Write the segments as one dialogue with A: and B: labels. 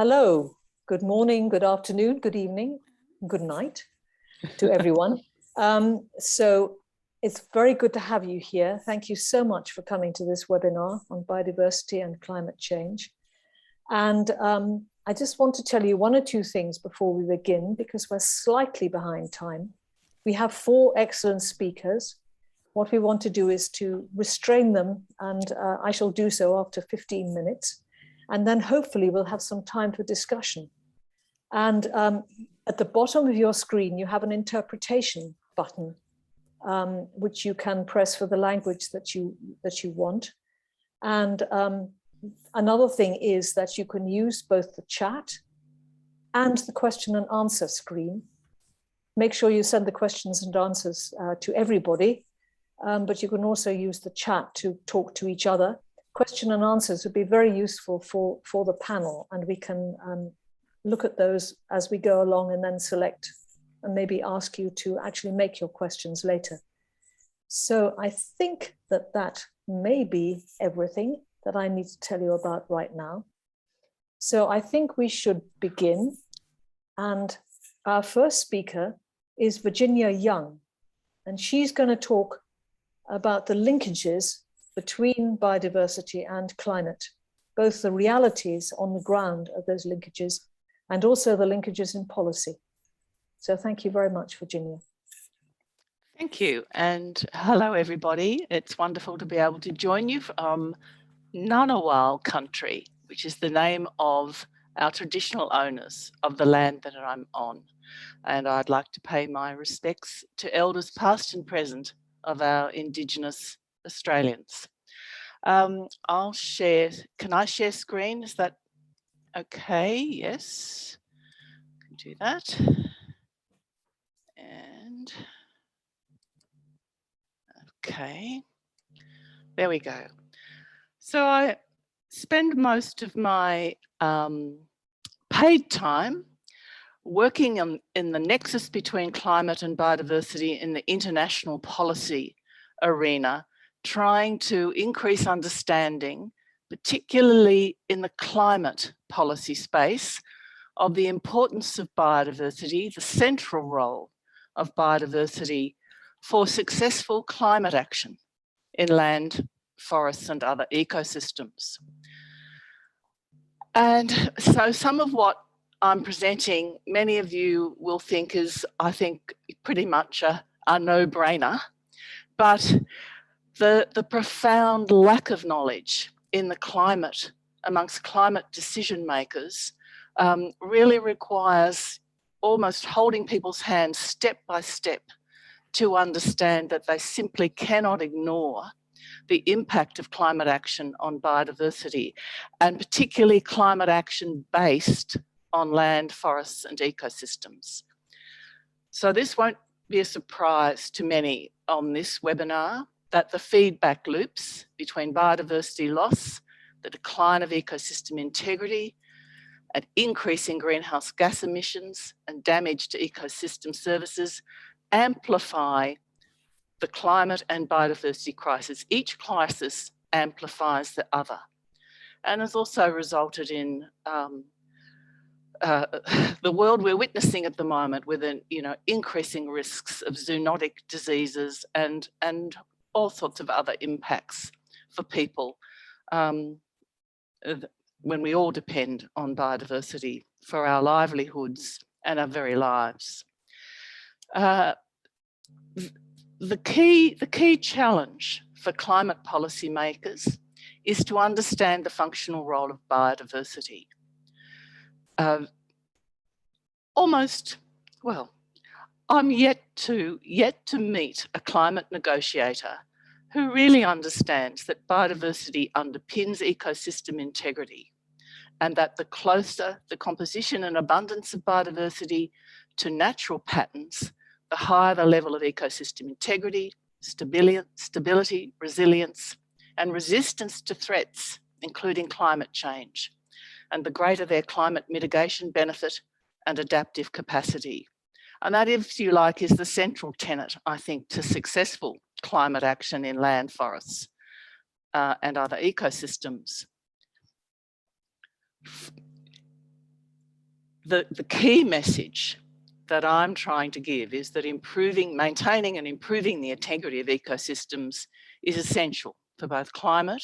A: Hello, good morning, good afternoon, good evening, good night to everyone. So it's very good to have you here. Thank you so much for coming to this webinar on biodiversity and climate change. And I just want to tell you one or two things before we begin, because we're slightly behind time. We have 4 excellent speakers. What we want to do is to restrain them, and I shall do so after 15 minutes. And then hopefully we'll have some time for discussion. And at the bottom of your screen, you have an interpretation button, which you can press for the language that you want. And another thing is that you can use both the chat and the question and answer screen. Make sure you send the questions and answers to everybody, but you can also use the chat to talk to each other. Question and answers would be very useful for the panel, and we can look at those as we go along and then select and maybe ask you to actually make your questions later. So I think that that may be everything that I need to tell you about right now. So I think we should begin. And our first speaker is Virginia Young, and she's going to talk about the linkages between biodiversity and climate, both the realities on the ground of those linkages and also the linkages in policy. So thank you very much, Virginia.
B: Thank you, and hello everybody. It's wonderful to be able to join you from Ngunnawal country, which is the name of our traditional owners of the land that I'm on. And I'd like to pay my respects to elders past and present of our Indigenous Australians. I'll share, can I share screen? Is that okay? Yes, I can do that. And okay, there we go. So I spend most of my paid time working in the nexus between climate and biodiversity in the international policy arena, trying to increase understanding, particularly in the climate policy space, of the importance of biodiversity, the central role of biodiversity for successful climate action in land, forests and other ecosystems. And so some of what I'm presenting, many of you will think is, I think, pretty much a no-brainer, but the profound lack of knowledge in the climate, amongst climate decision makers, really requires almost holding people's hands step by step to understand that they simply cannot ignore the impact of climate action on biodiversity, and particularly climate action based on land, forests and ecosystems. So this won't be a surprise to many on this webinar, that the feedback loops between biodiversity loss, the decline of ecosystem integrity, an increase in greenhouse gas emissions and damage to ecosystem services amplify the climate and biodiversity crisis. Each crisis amplifies the other, and has also resulted in the world we're witnessing at the moment, with increasing risks of zoonotic diseases and all sorts of other impacts for people when we all depend on biodiversity for our livelihoods and our very lives. The key challenge for climate policy makers is to understand the functional role of biodiversity. I'm yet to meet a climate negotiator who really understands that biodiversity underpins ecosystem integrity, and that the closer the composition and abundance of biodiversity to natural patterns, the higher the level of ecosystem integrity, stability, resilience, and resistance to threats, including climate change, and the greater their climate mitigation benefit and adaptive capacity. And that, if you like, is the central tenet, I think, to successful climate action in land, forests and other ecosystems. the key message that I'm trying to give is that maintaining and improving the integrity of ecosystems is essential for both climate,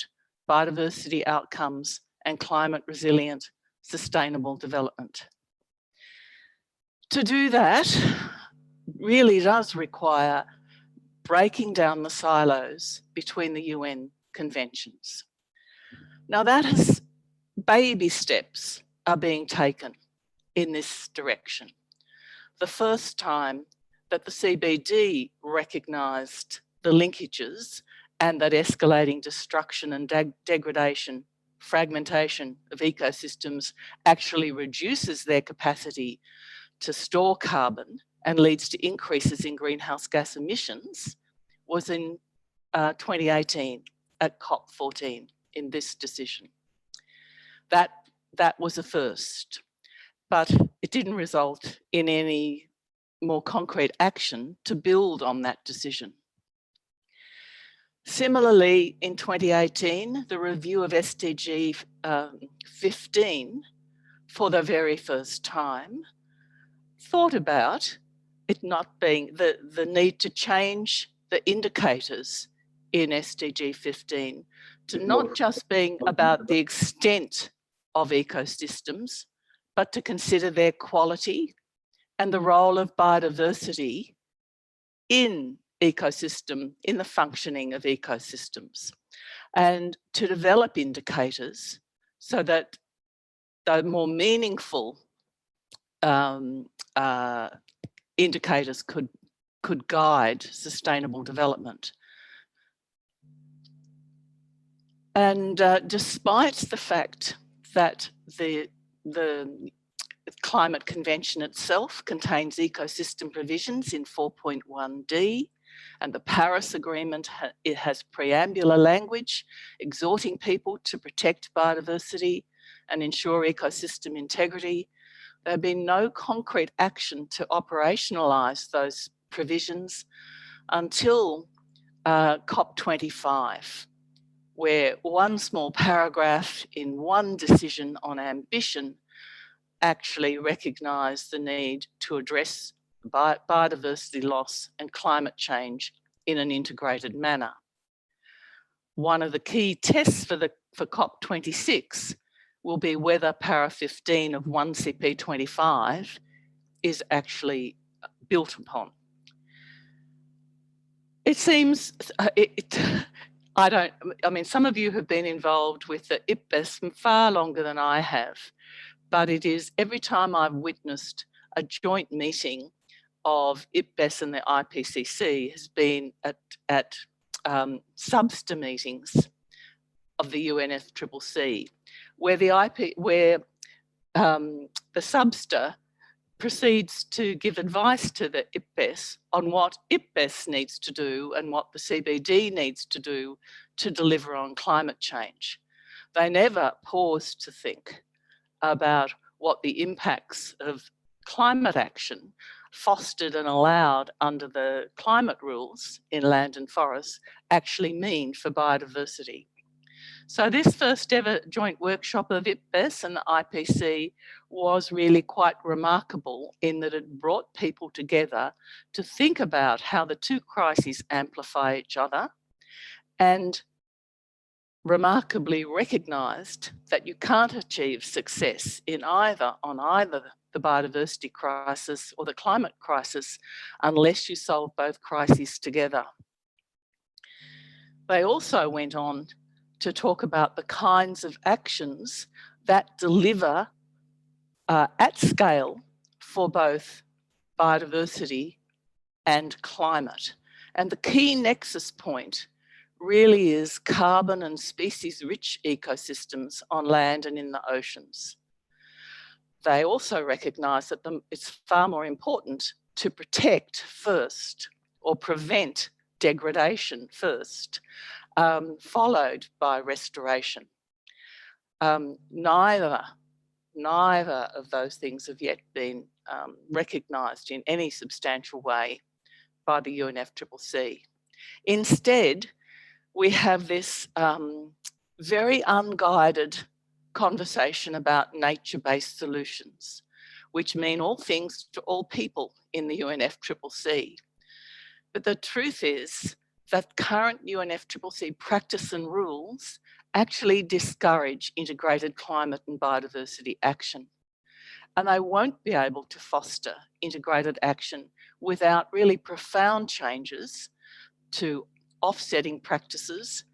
B: biodiversity outcomes, and climate resilient, sustainable development. To do that really does require breaking down the silos between the UN conventions. Now baby steps are being taken in this direction. The first time that the CBD recognised the linkages and that escalating destruction and degradation, fragmentation of ecosystems actually reduces their capacity to store carbon and leads to increases in greenhouse gas emissions was in 2018 at COP14 in this decision. That was a first, but it didn't result in any more concrete action to build on that decision. Similarly, in 2018, the review of SDG 15 for the very first time thought about it not being the need to change the indicators in SDG 15 to not just being about the extent of ecosystems, but to consider their quality and the role of biodiversity in the functioning of ecosystems, and to develop indicators so that the more meaningful indicators could guide sustainable development. And despite the fact that the Climate Convention itself contains ecosystem provisions in 4.1D, and the Paris Agreement, it has preambular language exhorting people to protect biodiversity and ensure ecosystem integrity, there have been no concrete action to operationalise those provisions until COP25, where one small paragraph in one decision on ambition actually recognised the need to address biodiversity loss and climate change in an integrated manner. One of the key tests for COP26 will be whether para 15 of 1CP25 is actually built upon. It seems, some of you have been involved with the IPBES far longer than I have, but it is every time I've witnessed a joint meeting of IPBES and the IPCC has been at subster meetings of the UNFCCC, where the subster proceeds to give advice to the IPBES on what IPBES needs to do and what the CBD needs to do to deliver on climate change. They never pause to think about what the impacts of climate action fostered and allowed under the climate rules in land and forests actually mean for biodiversity. So this first ever joint workshop of IPBES and the IPC was really quite remarkable in that it brought people together to think about how the two crises amplify each other, and remarkably recognised that you can't achieve success on either the biodiversity crisis or the climate crisis unless you solve both crises together. They also went on to talk about the kinds of actions that deliver at scale for both biodiversity and climate. And the key nexus point really is carbon and species-rich ecosystems on land and in the oceans. They also recognise that it's far more important to protect first or prevent degradation first, followed by restoration. Neither of those things have yet been recognised in any substantial way by the UNFCCC. Instead, we have this very unguided conversation about nature-based solutions, which mean all things to all people in the UNFCCC. But the truth is that current UNFCCC practice and rules actually discourage integrated climate and biodiversity action. And they won't be able to foster integrated action without really profound changes to offsetting practices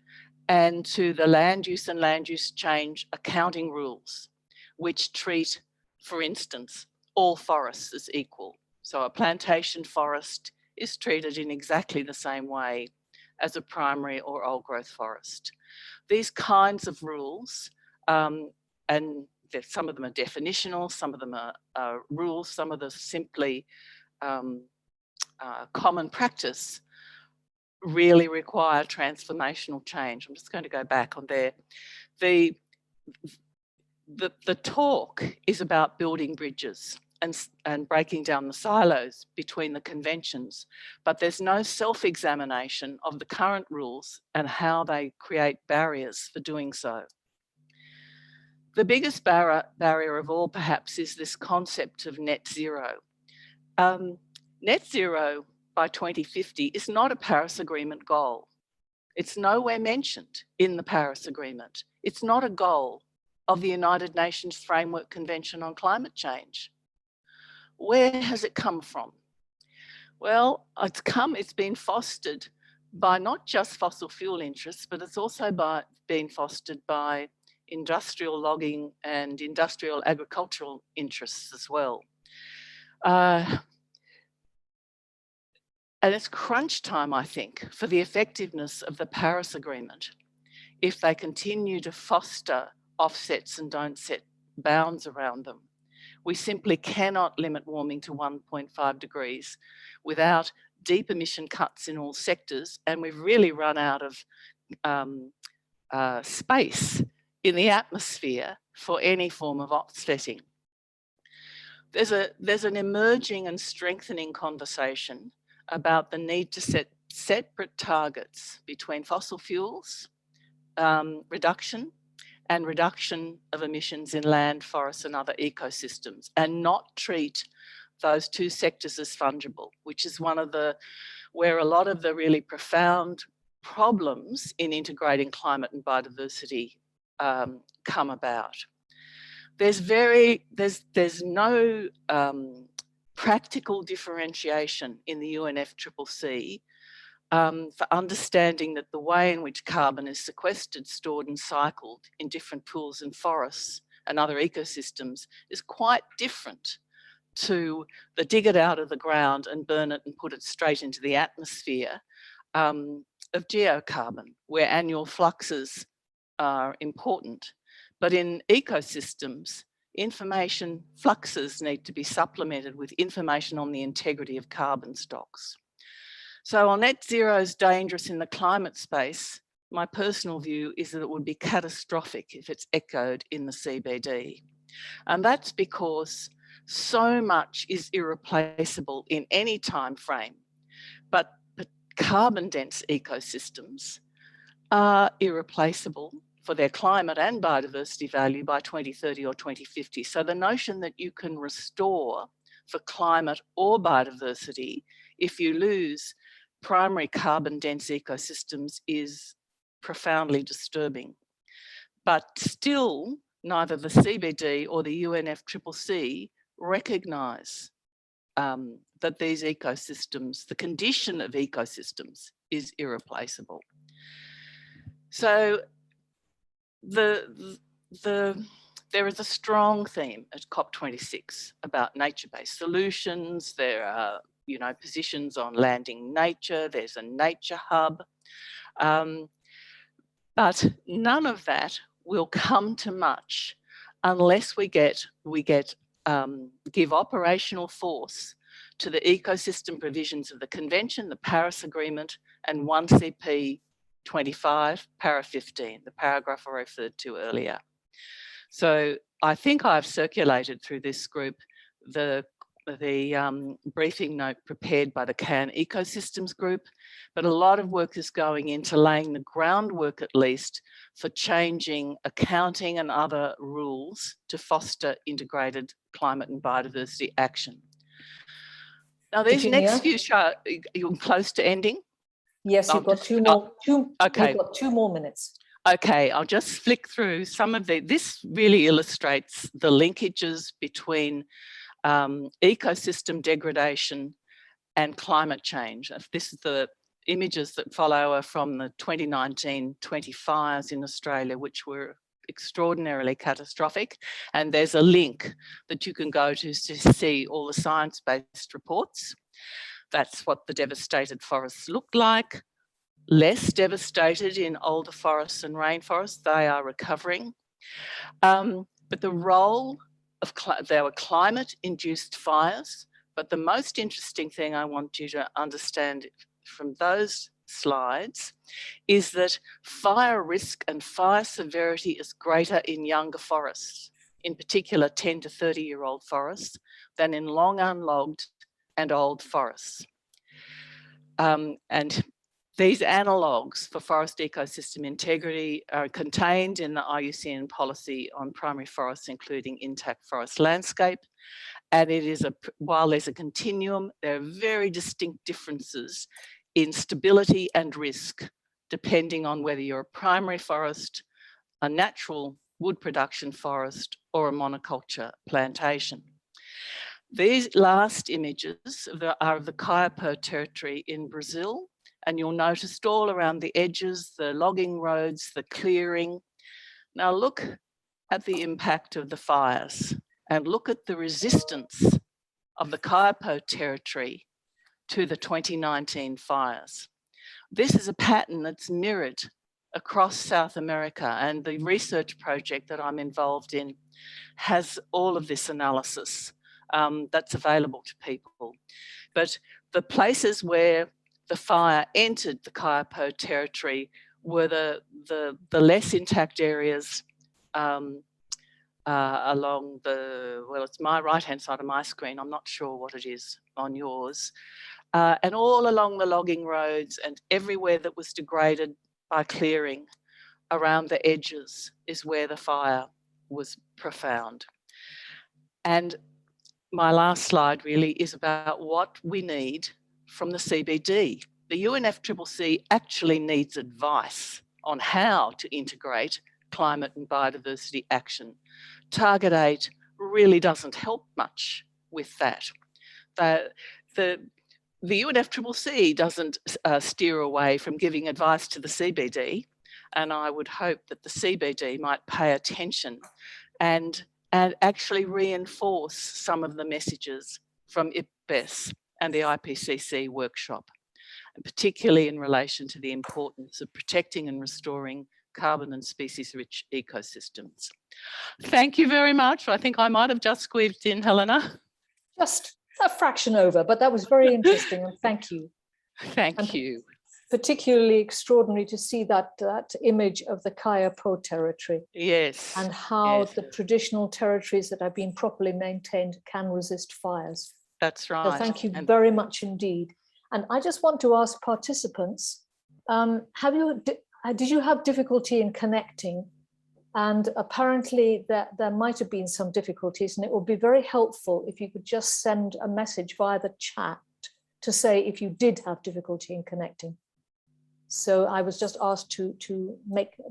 B: and to the land use and land use change accounting rules, which treat, for instance, all forests as equal. So a plantation forest is treated in exactly the same way as a primary or old growth forest. These kinds of rules, and some of them are definitional, some of them are rules, some of them simply common practice, really require transformational change. I'm just going to go back on there. The talk is about building bridges and breaking down the silos between the conventions, but there's no self-examination of the current rules and how they create barriers for doing so. The biggest barrier of all, perhaps, is this concept of net zero. Net zero by 2050 is not a Paris Agreement goal. It's nowhere mentioned in the Paris Agreement. It's not a goal of the United Nations Framework Convention on Climate Change. Where has it come from? Well, it's been fostered by not just fossil fuel interests, but it's also been fostered by industrial logging and industrial agricultural interests as well. And it's crunch time, I think, for the effectiveness of the Paris Agreement if they continue to foster offsets and don't set bounds around them. We simply cannot limit warming to 1.5 degrees without deep emission cuts in all sectors, and we've really run out of space in the atmosphere for any form of offsetting. There's an emerging and strengthening conversation about the need to set separate targets between fossil fuels reduction and reduction of emissions in land, forests and other ecosystems, and not treat those two sectors as fungible, which is where a lot of the really profound problems in integrating climate and biodiversity come about. There's no practical differentiation in the UNFCCC for understanding that the way in which carbon is sequestered, stored and cycled in different pools and forests and other ecosystems is quite different to the dig it out of the ground and burn it and put it straight into the atmosphere of geocarbon, where annual fluxes are important. But in ecosystems, fluxes need to be supplemented with information on the integrity of carbon stocks. So while net zero is dangerous in the climate space, my personal view is that it would be catastrophic if it's echoed in the CBD. And that's because so much is irreplaceable in any time frame, but carbon-dense ecosystems are irreplaceable for their climate and biodiversity value by 2030 or 2050. So the notion that you can restore for climate or biodiversity if you lose primary carbon-dense ecosystems is profoundly disturbing. But still, neither the CBD or the UNFCCC recognise that these ecosystems, the condition of ecosystems, is irreplaceable. So there is a strong theme at COP26 about nature-based solutions. There are, positions on landing nature. There's a nature hub, but none of that will come to much unless we give operational force to the ecosystem provisions of the Convention, the Paris Agreement, and 1CP25, para 15, the paragraph I referred to earlier. So I think I've circulated through this group the briefing note prepared by the Can Ecosystems Group, but a lot of work is going into laying the groundwork, at least, for changing accounting and other rules to foster integrated climate and biodiversity action. Now, these next few shows, you're close to ending?
A: Yes, you've got you've got 2 more minutes.
B: Okay, I'll just flick through some of this really illustrates the linkages between ecosystem degradation and climate change. This is the images that follow are from the 2019-20 fires in Australia, which were extraordinarily catastrophic. And there's a link that you can go to see all the science-based reports. That's what the devastated forests look like. Less devastated in older forests and rainforests, they are recovering. But the role of, there were climate-induced fires, but the most interesting thing I want you to understand from those slides is that fire risk and fire severity is greater in younger forests, in particular 10 to 30-year-old forests, than in long unlogged and old forests. And these analogues for forest ecosystem integrity are contained in the IUCN policy on primary forests, including intact forest landscape. And it is while there's a continuum, there are very distinct differences in stability and risk, depending on whether you're a primary forest, a natural wood production forest, or a monoculture plantation. These last images are of the Kaiapó territory in Brazil, and you'll notice all around the edges, the logging roads, the clearing. Now look at the impact of the fires and look at the resistance of the Kaiapó territory to the 2019 fires. This is a pattern that's mirrored across South America, and the research project that I'm involved in has all of this analysis that's available to people. But the places where the fire entered the Kaiapó territory were the less intact areas along the, well, it's my right-hand side of my screen. I'm not sure what it is on yours. And all along the logging roads and everywhere that was degraded by clearing around the edges is where the fire was profound. And my last slide really is about what we need from the CBD. The UNFCCC actually needs advice on how to integrate climate and biodiversity action. Target 8 really doesn't help much with that. The UNFCCC doesn't steer away from giving advice to the CBD, and I would hope that the CBD might pay attention and actually reinforce some of the messages from IPBES and the IPCC workshop, particularly in relation to the importance of protecting and restoring carbon and species-rich ecosystems. Thank you very much. I think I might have just squeezed in, Helena.
A: Just a fraction over, but that was very interesting, and thank you.
B: Thank you.
A: Particularly extraordinary to see that image of the Kaiapó territory.
B: Yes.
A: And how the traditional territories that have been properly maintained can resist fires.
B: That's right.
A: So thank you very much indeed. And I just want to ask participants, did you have difficulty in connecting? And apparently there might have been some difficulties, and it would be very helpful if you could just send a message via the chat to say if you did have difficulty in connecting. So I was just asked to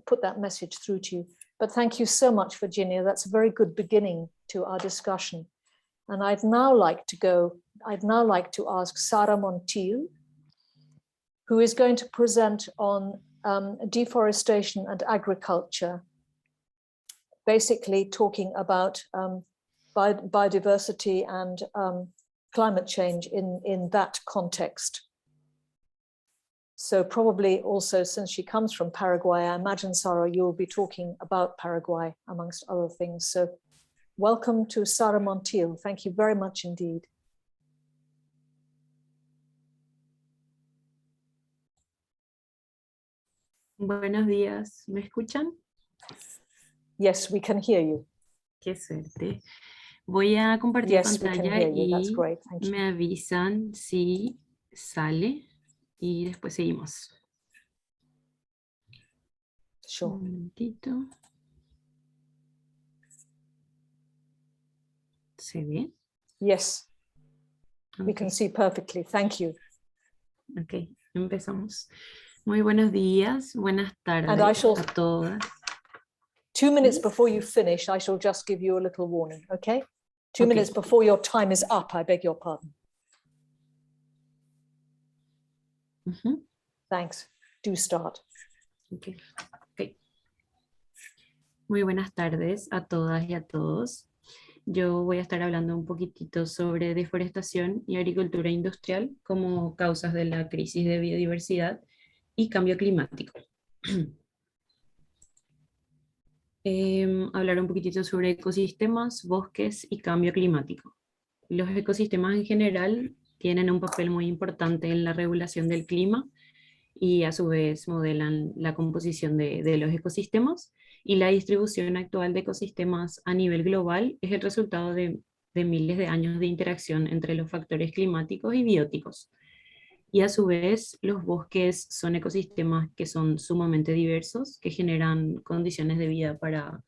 A: put that message through to you. But thank you so much, Virginia. That's a very good beginning to our discussion. And I'd now like to ask Sara Montiel, who is going to present on deforestation and agriculture, basically talking about biodiversity and climate change in that context. So probably also, since she comes from Paraguay, I imagine, Sara, you'll be talking about Paraguay amongst other things. So welcome to Sara Montiel. Thank you very much indeed.
C: Buenos días, ¿me escuchan?
A: Yes, we can hear you.
C: Qué suerte. Voy a compartir
A: Yes, we can
C: pantalla
A: hear you. That's
C: y
A: great. Thank you.
C: me avisan si sale y después seguimos.
A: Sure.
C: Un momentito. ¿Se ve?
A: Yes, we
C: Ok.
A: can see perfectly. Thank you.
C: Ok, empezamos. Muy buenos días, buenas
A: And I
C: tardes
A: shall,
C: a todas.
A: 2 minutes
C: Yes.
A: before you finish, I shall just give you a little warning, okay? 2
C: Okay.
A: minutes before your time is up, I beg your pardon.
C: Ujú.
A: Thanks. Do start.
C: Ok. Muy buenas tardes a todas y a todos. Yo voy a estar hablando un poquitito sobre deforestación y agricultura industrial como causas de la crisis de biodiversidad y cambio climático. Hablar un poquitito sobre ecosistemas, bosques y cambio climático. Los ecosistemas en general tienen un papel muy importante en la regulación del clima y a su vez modelan la composición de los ecosistemas, y la distribución actual de ecosistemas a nivel global es el resultado de miles de años de interacción entre los factores climáticos y bióticos. Y a su vez, los bosques son ecosistemas que son sumamente diversos, que generan condiciones de vida para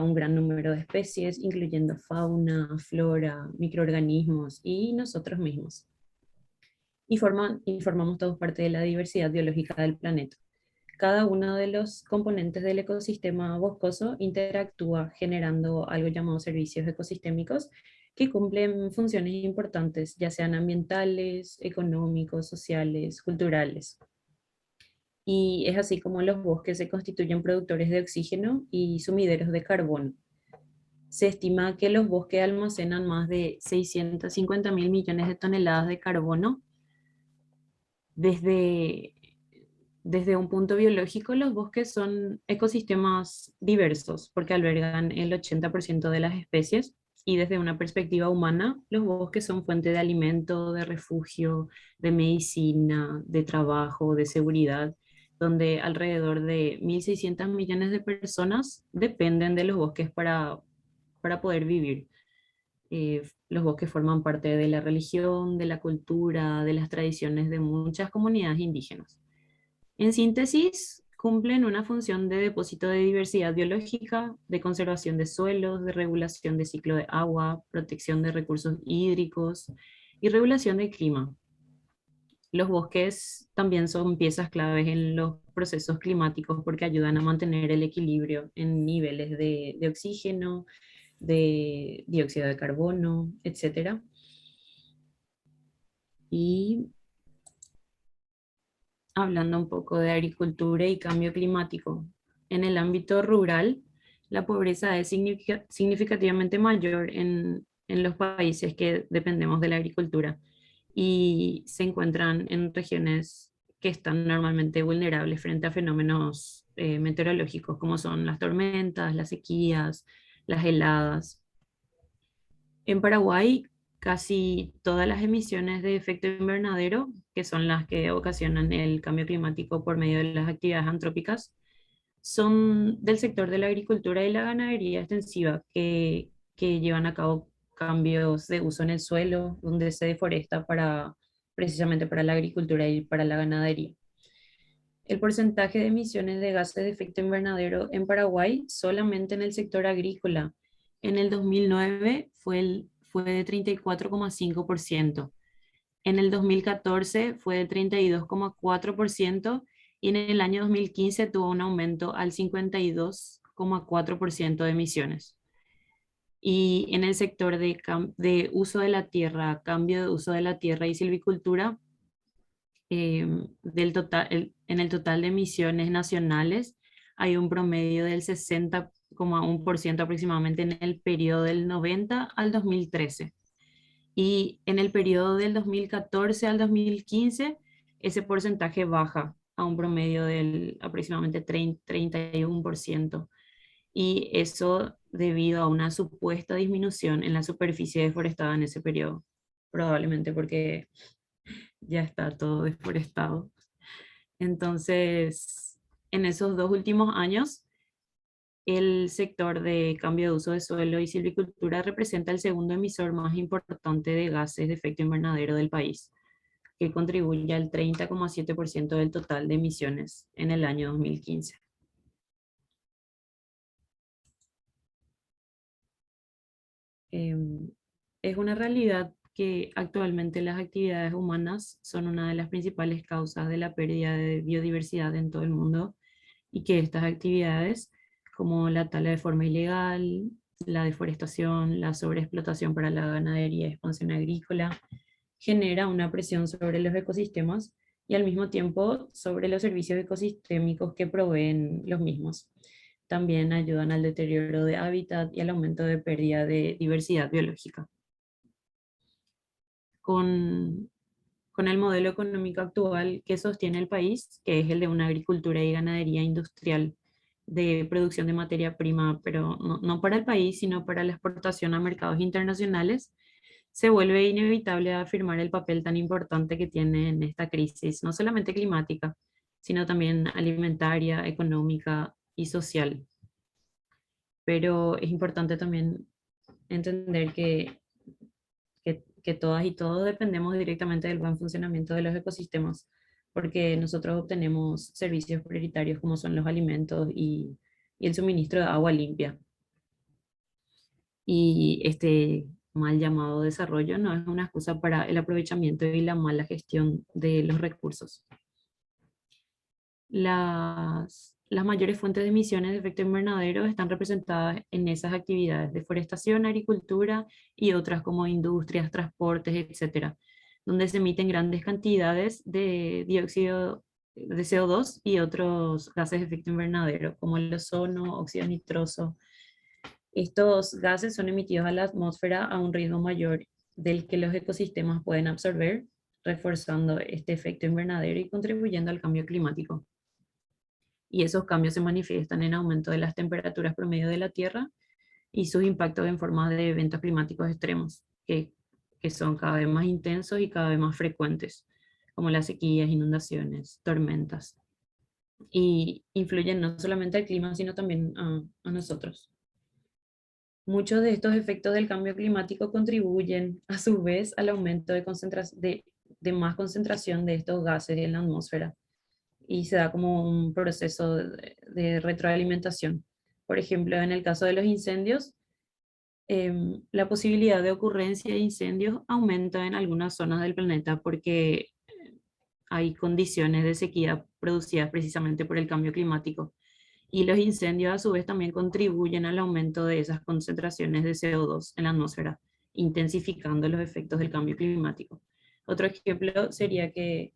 C: un gran número de especies, incluyendo fauna, flora, microorganismos y nosotros mismos. Y formamos todos parte de la diversidad biológica del planeta. Cada uno de los componentes del ecosistema boscoso interactúa generando algo llamado servicios ecosistémicos que cumplen funciones importantes, ya sean ambientales, económicos, sociales, culturales. Y es así como los bosques se constituyen productores de oxígeno y sumideros de carbono. Se estima que los bosques almacenan más de 650 mil millones de toneladas de carbono. Desde un punto biológico, los bosques son ecosistemas diversos porque albergan el 80% de las especies, y desde una perspectiva humana, los bosques son fuente de alimento, de refugio, de medicina, de trabajo, de seguridad, donde alrededor de 1.600 millones de personas dependen de los bosques para poder vivir. Los bosques forman parte de la religión, de la cultura, de las tradiciones de muchas comunidades indígenas. En síntesis, cumplen una función de depósito de diversidad biológica, de conservación de suelos, de regulación de ciclo de agua, protección de recursos hídricos y regulación del clima. Los bosques también son piezas claves en los procesos climáticos porque ayudan a mantener el equilibrio en niveles de oxígeno, de dióxido de carbono, etc. Y hablando un poco de agricultura y cambio climático. En el ámbito rural, la pobreza es significativamente mayor en los países que dependemos de la agricultura y se encuentran en regiones que están normalmente vulnerables frente a fenómenos meteorológicos como son las tormentas, las sequías, las heladas. En Paraguay, casi todas las emisiones de efecto invernadero, que son las que ocasionan el cambio climático por medio de las actividades antrópicas, son del sector de la agricultura y la ganadería extensiva, que llevan a cabo cambios de uso en el suelo, donde se deforesta precisamente para la agricultura y para la ganadería. El porcentaje de emisiones de gases de efecto invernadero en Paraguay, solamente en el sector agrícola, en el 2009 fue de 34,5%. En el 2014 fue de 32,4%, y en el año 2015 tuvo un aumento al 52,4% de emisiones. Y en el sector de uso de la tierra, cambio de uso de la tierra y silvicultura, en el total de emisiones nacionales hay un promedio del 60,1% aproximadamente en el periodo del 90 al 2013. Y en el periodo del 2014 al 2015, ese porcentaje baja a un promedio del aproximadamente 31%. Y eso debido a una supuesta disminución en la superficie deforestada en ese periodo, probablemente porque ya está todo deforestado. Entonces, en esos 2 últimos años, el sector de cambio de uso de suelo y silvicultura representa el segundo emisor más importante de gases de efecto invernadero del país, que contribuye al 30,7% del total de emisiones en el año 2015. Es una realidad que actualmente las actividades humanas son una de las principales causas de la pérdida de biodiversidad en todo el mundo, y que estas actividades, como la tala de forma ilegal, la deforestación, la sobreexplotación para la ganadería y expansión agrícola, genera una presión sobre los ecosistemas y al mismo tiempo sobre los servicios ecosistémicos que proveen los mismos. También ayudan al deterioro de hábitat y al aumento de pérdida de diversidad biológica. Con el modelo económico actual que sostiene el país, que es el de una agricultura y ganadería industrial de producción de materia prima, pero no para el país, sino para la exportación a mercados internacionales, se vuelve inevitable afirmar el papel tan importante que tiene en esta crisis, no solamente climática, sino también alimentaria, económica y social. Pero es importante también entender que todas y todos dependemos directamente del buen funcionamiento de los ecosistemas, porque nosotros obtenemos servicios prioritarios como son los alimentos y el suministro de agua limpia. Y este mal llamado desarrollo no es una excusa para el aprovechamiento y la mala gestión de los recursos. Las mayores fuentes de emisiones de efecto invernadero están representadas en esas actividades: deforestación, agricultura y otras como industrias, transportes, etcétera, donde se emiten grandes cantidades de dióxido de CO2 y otros gases de efecto invernadero, como el ozono, óxido nitroso. Estos gases son emitidos a la atmósfera a un ritmo mayor del que los ecosistemas pueden absorber, reforzando este efecto invernadero y contribuyendo al cambio climático. Y esos cambios se manifiestan en aumento de las temperaturas promedio de la Tierra y sus impactos en forma de eventos climáticos extremos, que son cada vez más intensos y cada vez más frecuentes, como las sequías, inundaciones, tormentas. Y influyen no solamente al clima, sino también a nosotros. Muchos de estos efectos del cambio climático contribuyen, a su vez, al aumento de más concentración de estos gases en la atmósfera, y se da como un proceso de retroalimentación. Por ejemplo, en el caso de los incendios, la posibilidad de ocurrencia de incendios aumenta en algunas zonas del planeta porque hay condiciones de sequía producidas precisamente por el cambio climático. Y los incendios a su vez también contribuyen al aumento de esas concentraciones de CO2 en la atmósfera, intensificando los efectos del cambio climático. Otro ejemplo sería que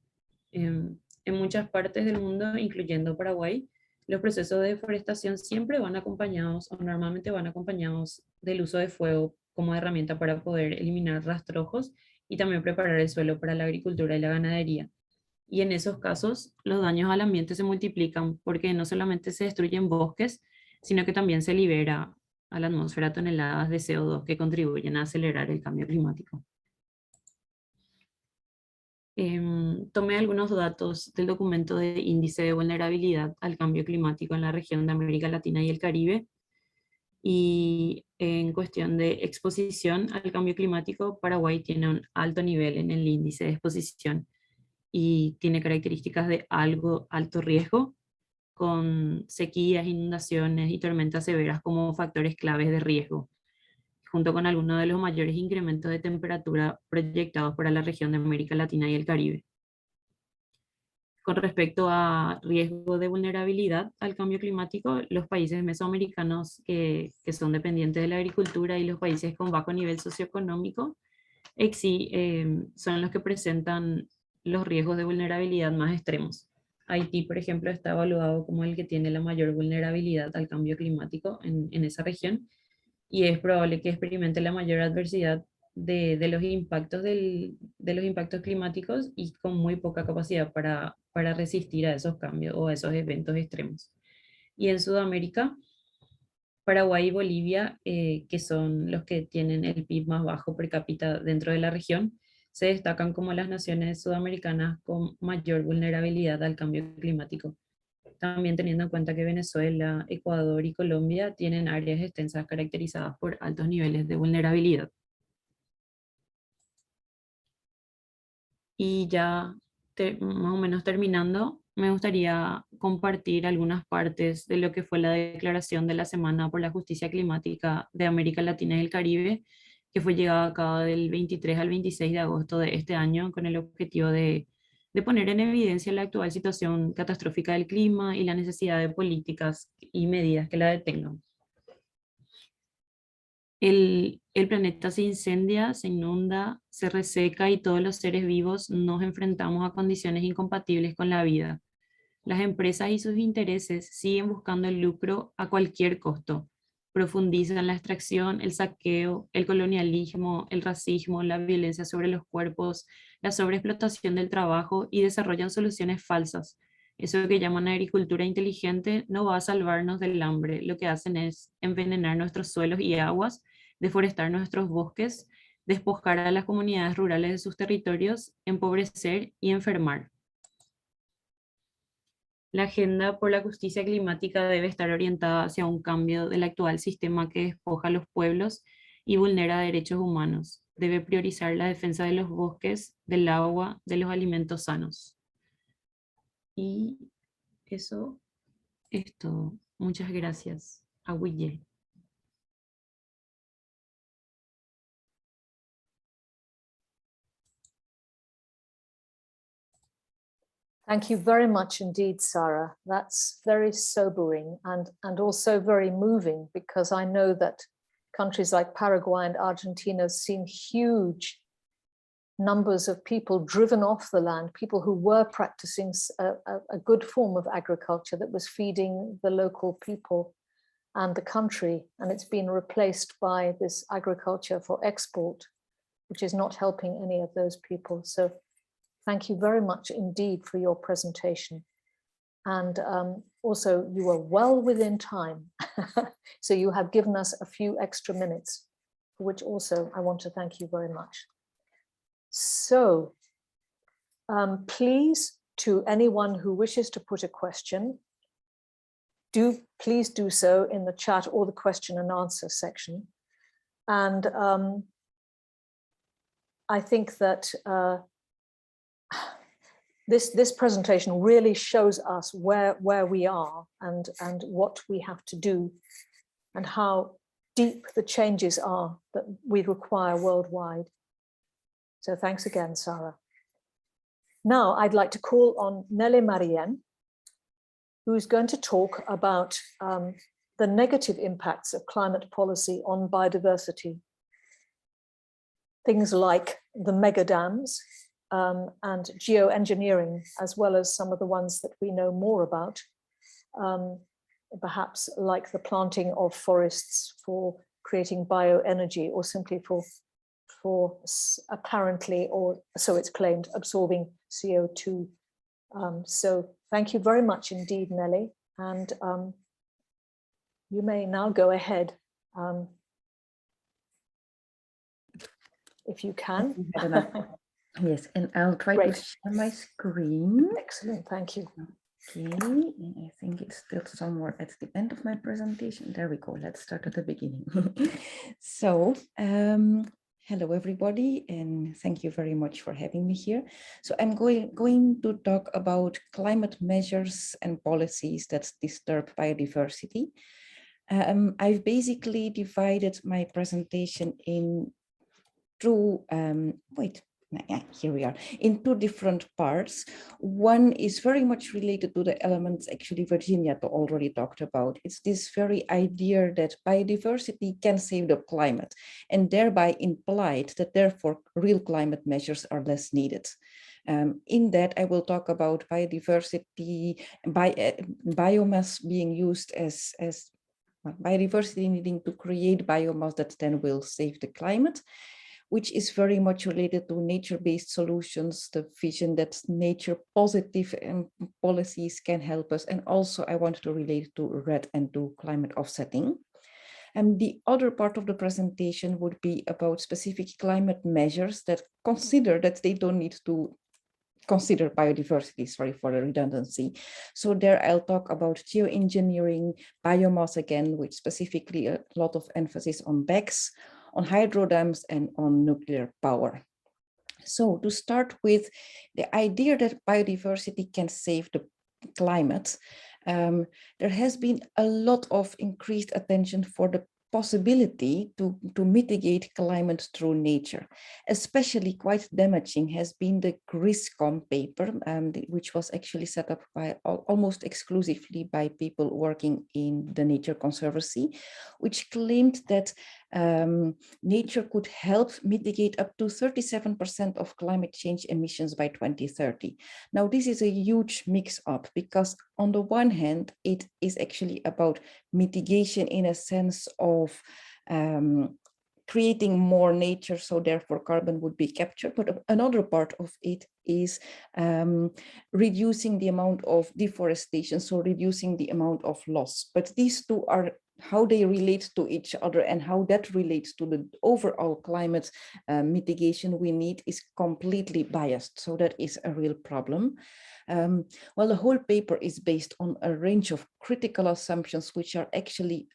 C: en muchas partes del mundo, incluyendo Paraguay, los procesos de deforestación siempre van acompañados, o normalmente van acompañados, del uso de fuego como herramienta para poder eliminar rastrojos y también preparar el suelo para la agricultura y la ganadería. Y en esos casos, los daños al ambiente se multiplican porque no solamente se destruyen bosques, sino que también se libera a la atmósfera toneladas de CO2 que contribuyen a acelerar el cambio climático. Tomé algunos datos del documento de índice de vulnerabilidad al cambio climático en la región de América Latina y el Caribe. Y en cuestión de exposición al cambio climático, Paraguay tiene un alto nivel en el índice de exposición y tiene características de alto riesgo, con sequías, inundaciones y tormentas severas como factores claves de riesgo, junto con algunos de los mayores incrementos de temperatura proyectados para la región de América Latina y el Caribe. Con respecto a riesgo de vulnerabilidad al cambio climático, los países mesoamericanos que son dependientes de la agricultura y los países con bajo nivel socioeconómico son los que presentan los riesgos de vulnerabilidad más extremos. Haití, por ejemplo, está evaluado como el que tiene la mayor vulnerabilidad al cambio climático en esa región, y es probable que experimente la mayor adversidad de los impactos de los impactos climáticos, y con muy poca capacidad para resistir a esos cambios o a esos eventos extremos. Y en Sudamérica, Paraguay y Bolivia, que son los que tienen el PIB más bajo per cápita dentro de la región, se destacan como las naciones sudamericanas con mayor vulnerabilidad al cambio climático. también teniendo en cuenta que Venezuela, Ecuador y Colombia tienen áreas extensas caracterizadas por altos niveles de vulnerabilidad. Y ya más o menos terminando, me gustaría compartir algunas partes de lo que fue la declaración de la Semana por la Justicia Climática de América Latina y el Caribe, que fue llevada a cabo del 23 al 26 de agosto de este año con el objetivo de poner en evidencia la actual situación catastrófica del clima y la necesidad de políticas y medidas que la detengan. El planeta se incendia, se inunda, se reseca y todos los seres vivos nos enfrentamos a condiciones incompatibles con la vida. Las empresas y sus intereses siguen buscando el lucro a cualquier costo. Profundizan la extracción, el saqueo, el colonialismo, el racismo, la violencia sobre los cuerpos, la sobreexplotación del trabajo y desarrollan soluciones falsas. Eso que llaman agricultura inteligente no va a salvarnos del hambre. Lo que hacen es envenenar nuestros suelos y aguas, deforestar nuestros bosques, despojar a las comunidades rurales de sus territorios, empobrecer y enfermar. La agenda por la justicia climática debe estar orientada hacia un cambio del actual sistema que despoja a los pueblos y vulnera derechos humanos. Debe priorizar la defensa de los bosques, del agua, de los alimentos sanos. Y eso es todo. Muchas gracias. Aguille.
A: Thank you very much indeed, Sara. That's very sobering and also very moving, because I know that countries like Paraguay and Argentina have seen huge numbers of people driven off the land, people who were practicing a good form of agriculture that was feeding the local people and the country, and it's been replaced by this agriculture for export, which is not helping any of those people. So thank you very much indeed for your presentation. And also, you were well within time. So you have given us a few extra minutes, for which also I want to thank you very much. So please, to anyone who wishes to put a question, please do so in the chat or the question and answer section. And I think that this presentation really shows us where we are and what we have to do and how deep the changes are that we require worldwide. So thanks again, Sara. Now I'd like to call on Nele Marien, who's going to talk about the negative impacts of climate policy on biodiversity. Things like the mega dams, and geoengineering, as well as some of the ones that we know more about, perhaps like the planting of forests for creating bioenergy, or simply for apparently, or so it's claimed, absorbing CO2. So thank you very much indeed, Nele, and you may now go ahead if you can.
D: Yes, and I'll try
A: Great.
D: to share my screen.
A: Excellent, thank you.
D: Okay, and I think it's still somewhere at the end of my presentation. There we go. Let's start at the beginning. So, hello everybody, and thank you very much for having me here. So I'm going to talk about climate measures and policies that disturb biodiversity. I've basically divided my presentation in two, here we are, in two different parts. One is very much related to the elements actually Virginia already talked about. It's this very idea that biodiversity can save the climate, and thereby implied that therefore real climate measures are less needed. In that, I will talk about biodiversity, biomass being used as biodiversity needing to create biomass that then will save the climate, which is very much related to nature-based solutions, the vision that nature positive policies can help us. And also I want to relate to REDD and to climate offsetting. And the other part of the presentation would be about specific climate measures that consider that they don't need to consider biodiversity, sorry for the redundancy. So there I'll talk about geoengineering, biomass again, with specifically a lot of emphasis on BECCS, on hydrodams and on nuclear power. So to start with, the idea that biodiversity can save the climate, there has been a lot of increased attention for the possibility to mitigate climate through nature. Especially quite damaging has been the GRISCOM paper, which was actually set up by almost exclusively by people working in the Nature Conservancy, which claimed that nature could help mitigate up to 37% of climate change emissions by 2030. Now, this is a huge mix-up because on the one hand, it is actually about mitigation in a sense of creating more nature, so therefore carbon would be captured. But another part of it is reducing the amount of deforestation, so reducing the amount of loss. But these two are how they relate to each other and how that relates to the overall climate mitigation we need is completely biased. So that is a real problem. Well, the whole paper is based on a range of critical assumptions, which are actually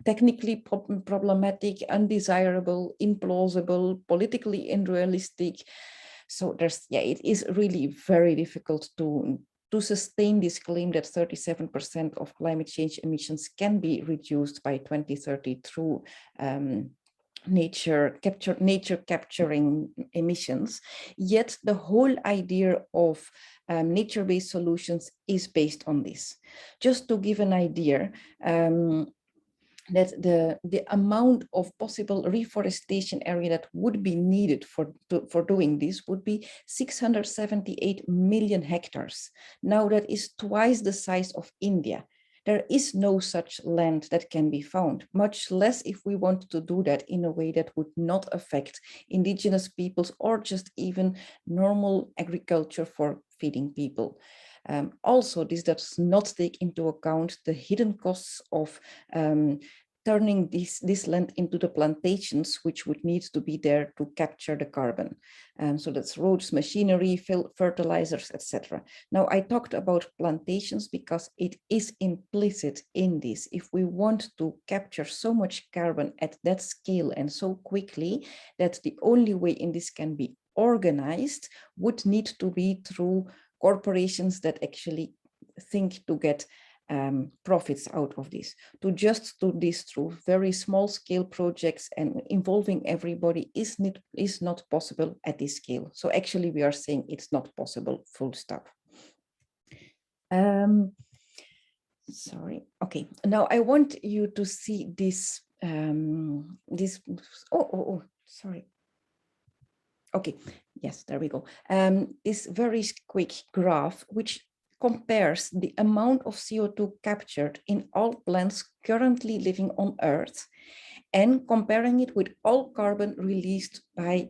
D: technically problematic, undesirable, implausible, politically unrealistic. So there's, yeah, it is really very difficult to sustain this claim that 37% of climate change emissions can be reduced by 2030 through nature capturing emissions. Yet the whole idea of nature-based solutions is based on this. Just to give an idea, that the amount of possible reforestation area that would be needed for doing this would be 678 million hectares. Now that is twice the size of India. There is no such land that can be found, much less if we want to do that in a way that would not affect indigenous peoples or just even normal agriculture for feeding people. Also, this does not take into account the hidden costs of turning this land into the plantations, which would need to be there to capture the carbon. So that's roads, machinery, fertilizers, etc. Now, I talked about plantations because it is implicit in this. If we want to capture so much carbon at that scale and so quickly, that the only way in this can be organized would need to be through corporations that actually think to get profits out of this. To just do this through very small scale projects and involving everybody is not possible at this scale. So actually we are saying it's not possible, full stop. Sorry, okay. Now I want you to see this, sorry. Okay, yes, there we go. This very quick graph, which compares the amount of CO2 captured in all plants currently living on Earth and comparing it with all carbon released by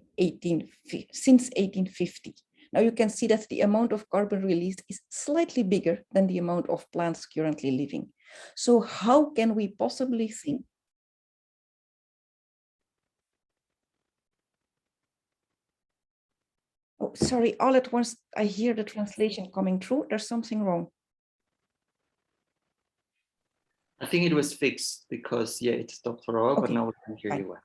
D: since 1850. Now you can see that the amount of carbon released is slightly bigger than the amount of plants currently living. So how can we possibly think Oh, sorry, all at once I hear the translation coming through. There's something wrong.
E: I think it was fixed because, yeah, it stopped for a while, but now we can hear you well.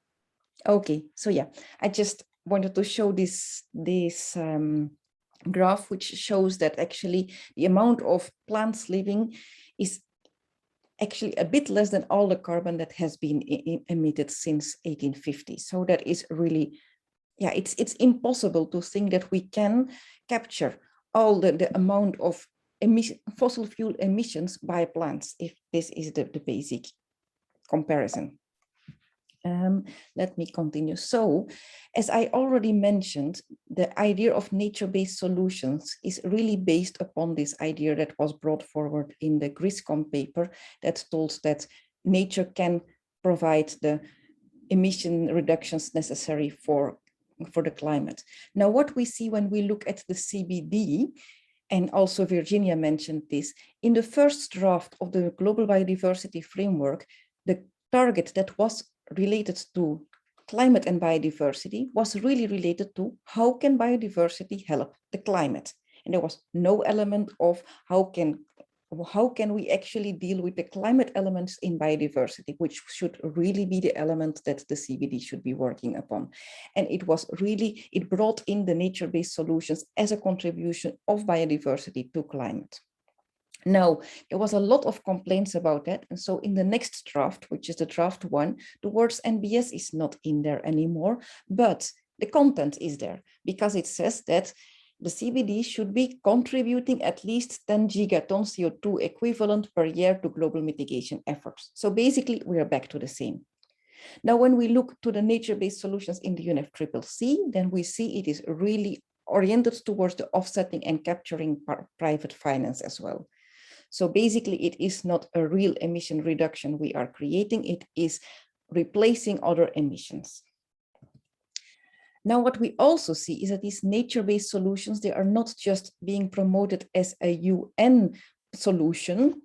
D: Okay, so yeah, I just wanted to show this graph, which shows that actually the amount of plants living is actually a bit less than all the carbon that has been emitted since 1850. So that is really, yeah, it's impossible to think that we can capture all the amount of fossil fuel emissions by plants, if this is the basic comparison. Let me continue. So, as I already mentioned, the idea of nature-based solutions is really based upon this idea that was brought forward in the GRISCOM paper that told that nature can provide the emission reductions necessary for the climate. Now, what we see when we look at the CBD, and also Virginia mentioned this, in the first draft of the Global Biodiversity Framework, the target that was related to climate and biodiversity was really related to how can biodiversity help the climate. And there was no element of how can we actually deal with the climate elements in biodiversity, which should really be the element that the CBD should be working upon. And it brought in the nature-based solutions as a contribution of biodiversity to climate. Now, there was a lot of complaints about that. And so in the next draft, which is the draft 1, the words NBS is not in there anymore, but the content is there because it says that the CBD should be contributing at least 10 gigaton CO2 equivalent per year to global mitigation efforts. So basically, we are back to the same. Now, when we look to the nature-based solutions in the UNFCCC, then we see it is really oriented towards the offsetting and capturing private finance as well. So basically, it is not a real emission reduction we are creating, it is replacing other emissions. Now, what we also see is that these nature-based solutions, they are not just being promoted as a UN solution,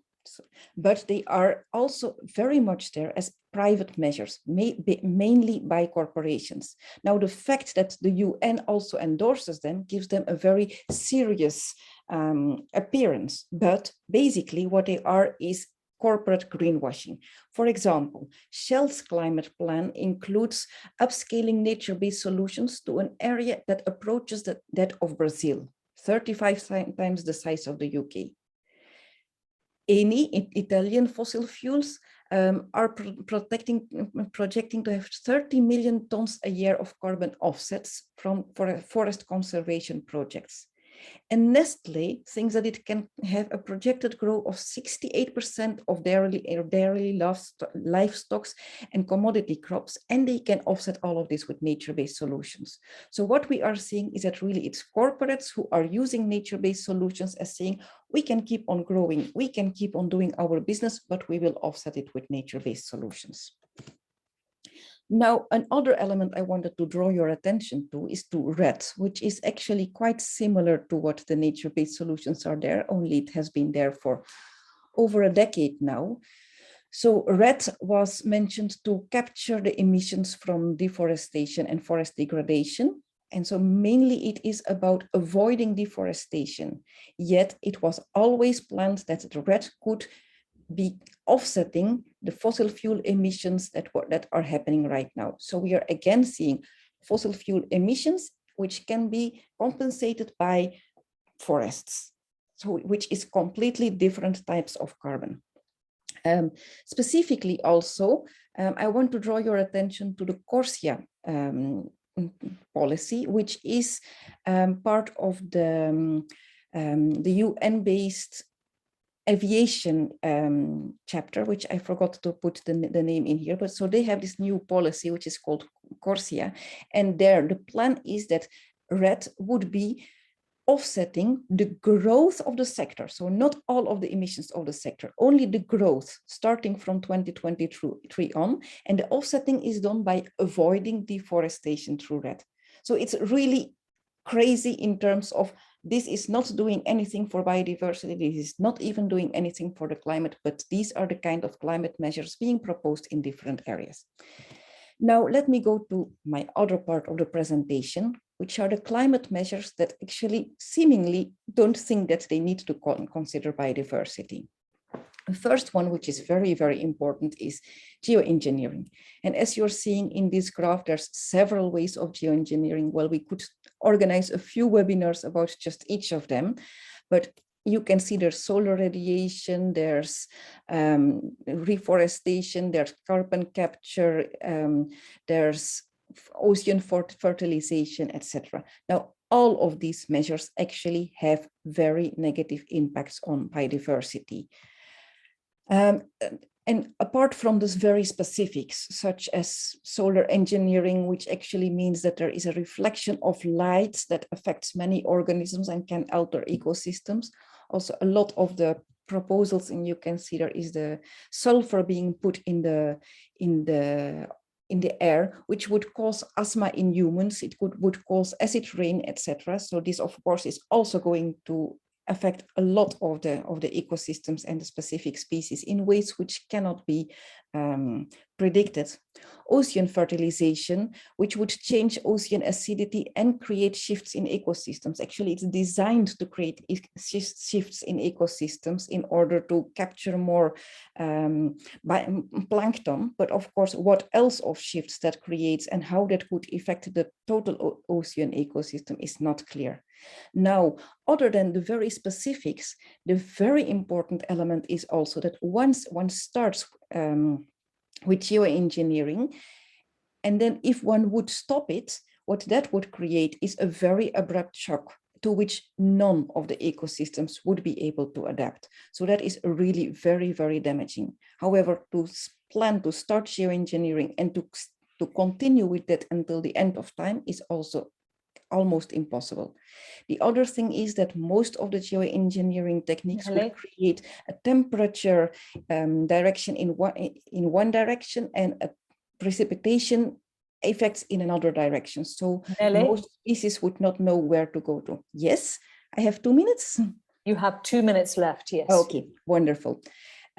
D: but they are also very much there as private measures, mainly by corporations. Now, the fact that the UN also endorses them gives them a very serious appearance, but basically what they are is corporate greenwashing. For example, Shell's climate plan includes upscaling nature-based solutions to an area that approaches that of Brazil, 35 times the size of the UK. Eni, Italian fossil fuels, are projecting to have 30 million tons a year of carbon offsets for forest conservation projects. And Nestle thinks that it can have a projected growth of 68% of dairy livestock and commodity crops, and they can offset all of this with nature-based solutions. So what we are seeing is that really it's corporates who are using nature-based solutions as saying, we can keep on growing, we can keep on doing our business, but we will offset it with nature-based solutions. Now, another element I wanted to draw your attention to is to RED, which is actually quite similar to what the nature-based solutions are there, only it has been there for over a decade now. So RED was mentioned to capture the emissions from deforestation and forest degradation. And so mainly it is about avoiding deforestation, yet it was always planned that the RED could be offsetting the fossil fuel emissions that are happening right now. So we are again seeing fossil fuel emissions, which can be compensated by forests, so which is completely different types of carbon. Specifically also, I want to draw your attention to the CORSIA policy, which is part of the UN-based aviation chapter, which I forgot to put the name in here, but so they have this new policy, which is called CORSIA, and there the plan is that RED would be offsetting the growth of the sector. So not all of the emissions of the sector, only the growth starting from 2023 on, and the offsetting is done by avoiding deforestation through RED. So it's really crazy in terms of this is not doing anything for biodiversity, this is not even doing anything for the climate, but these are the kind of climate measures being proposed in different areas. Now, let me go to my other part of the presentation, which are the climate measures that actually seemingly don't think that they need to consider biodiversity. The first one, which is very, very important, is geoengineering. And as you're seeing in this graph, there's several ways of geoengineering. Well, we could organize a few webinars about just each of them, but you can see there's solar radiation, there's reforestation, there's carbon capture, there's ocean fertilization, etc. Now, all of these measures actually have very negative impacts on biodiversity. And apart from these very specifics, such as solar engineering, which actually means that there is a reflection of light that affects many organisms and can alter ecosystems. Also, a lot of the proposals, and you can see there is the sulfur being put in the air, which would cause asthma in humans. It would cause acid rain, etc. So this, of course, is also going to affect a lot of the ecosystems and the specific species in ways which cannot be predicted. Ocean fertilization, which would change ocean acidity and create shifts in ecosystems. Actually, it's designed to create shifts in ecosystems in order to capture more plankton. But of course, what else of shifts that creates and how that could affect the total ocean ecosystem is not clear. Now, other than the very specifics, the very important element is also that once one starts with geoengineering, and then if one would stop it, what that would create is a very abrupt shock to which none of the ecosystems would be able to adapt. So that is really very, very damaging. However, to plan to start geoengineering and to continue with that until the end of time is also almost impossible. The other thing is that most of the geoengineering techniques would create a temperature direction in one direction and a precipitation effects in another direction. So most species would not know where to go to. Yes, I have 2 minutes.
A: You have 2 minutes left, yes.
D: Okay, wonderful.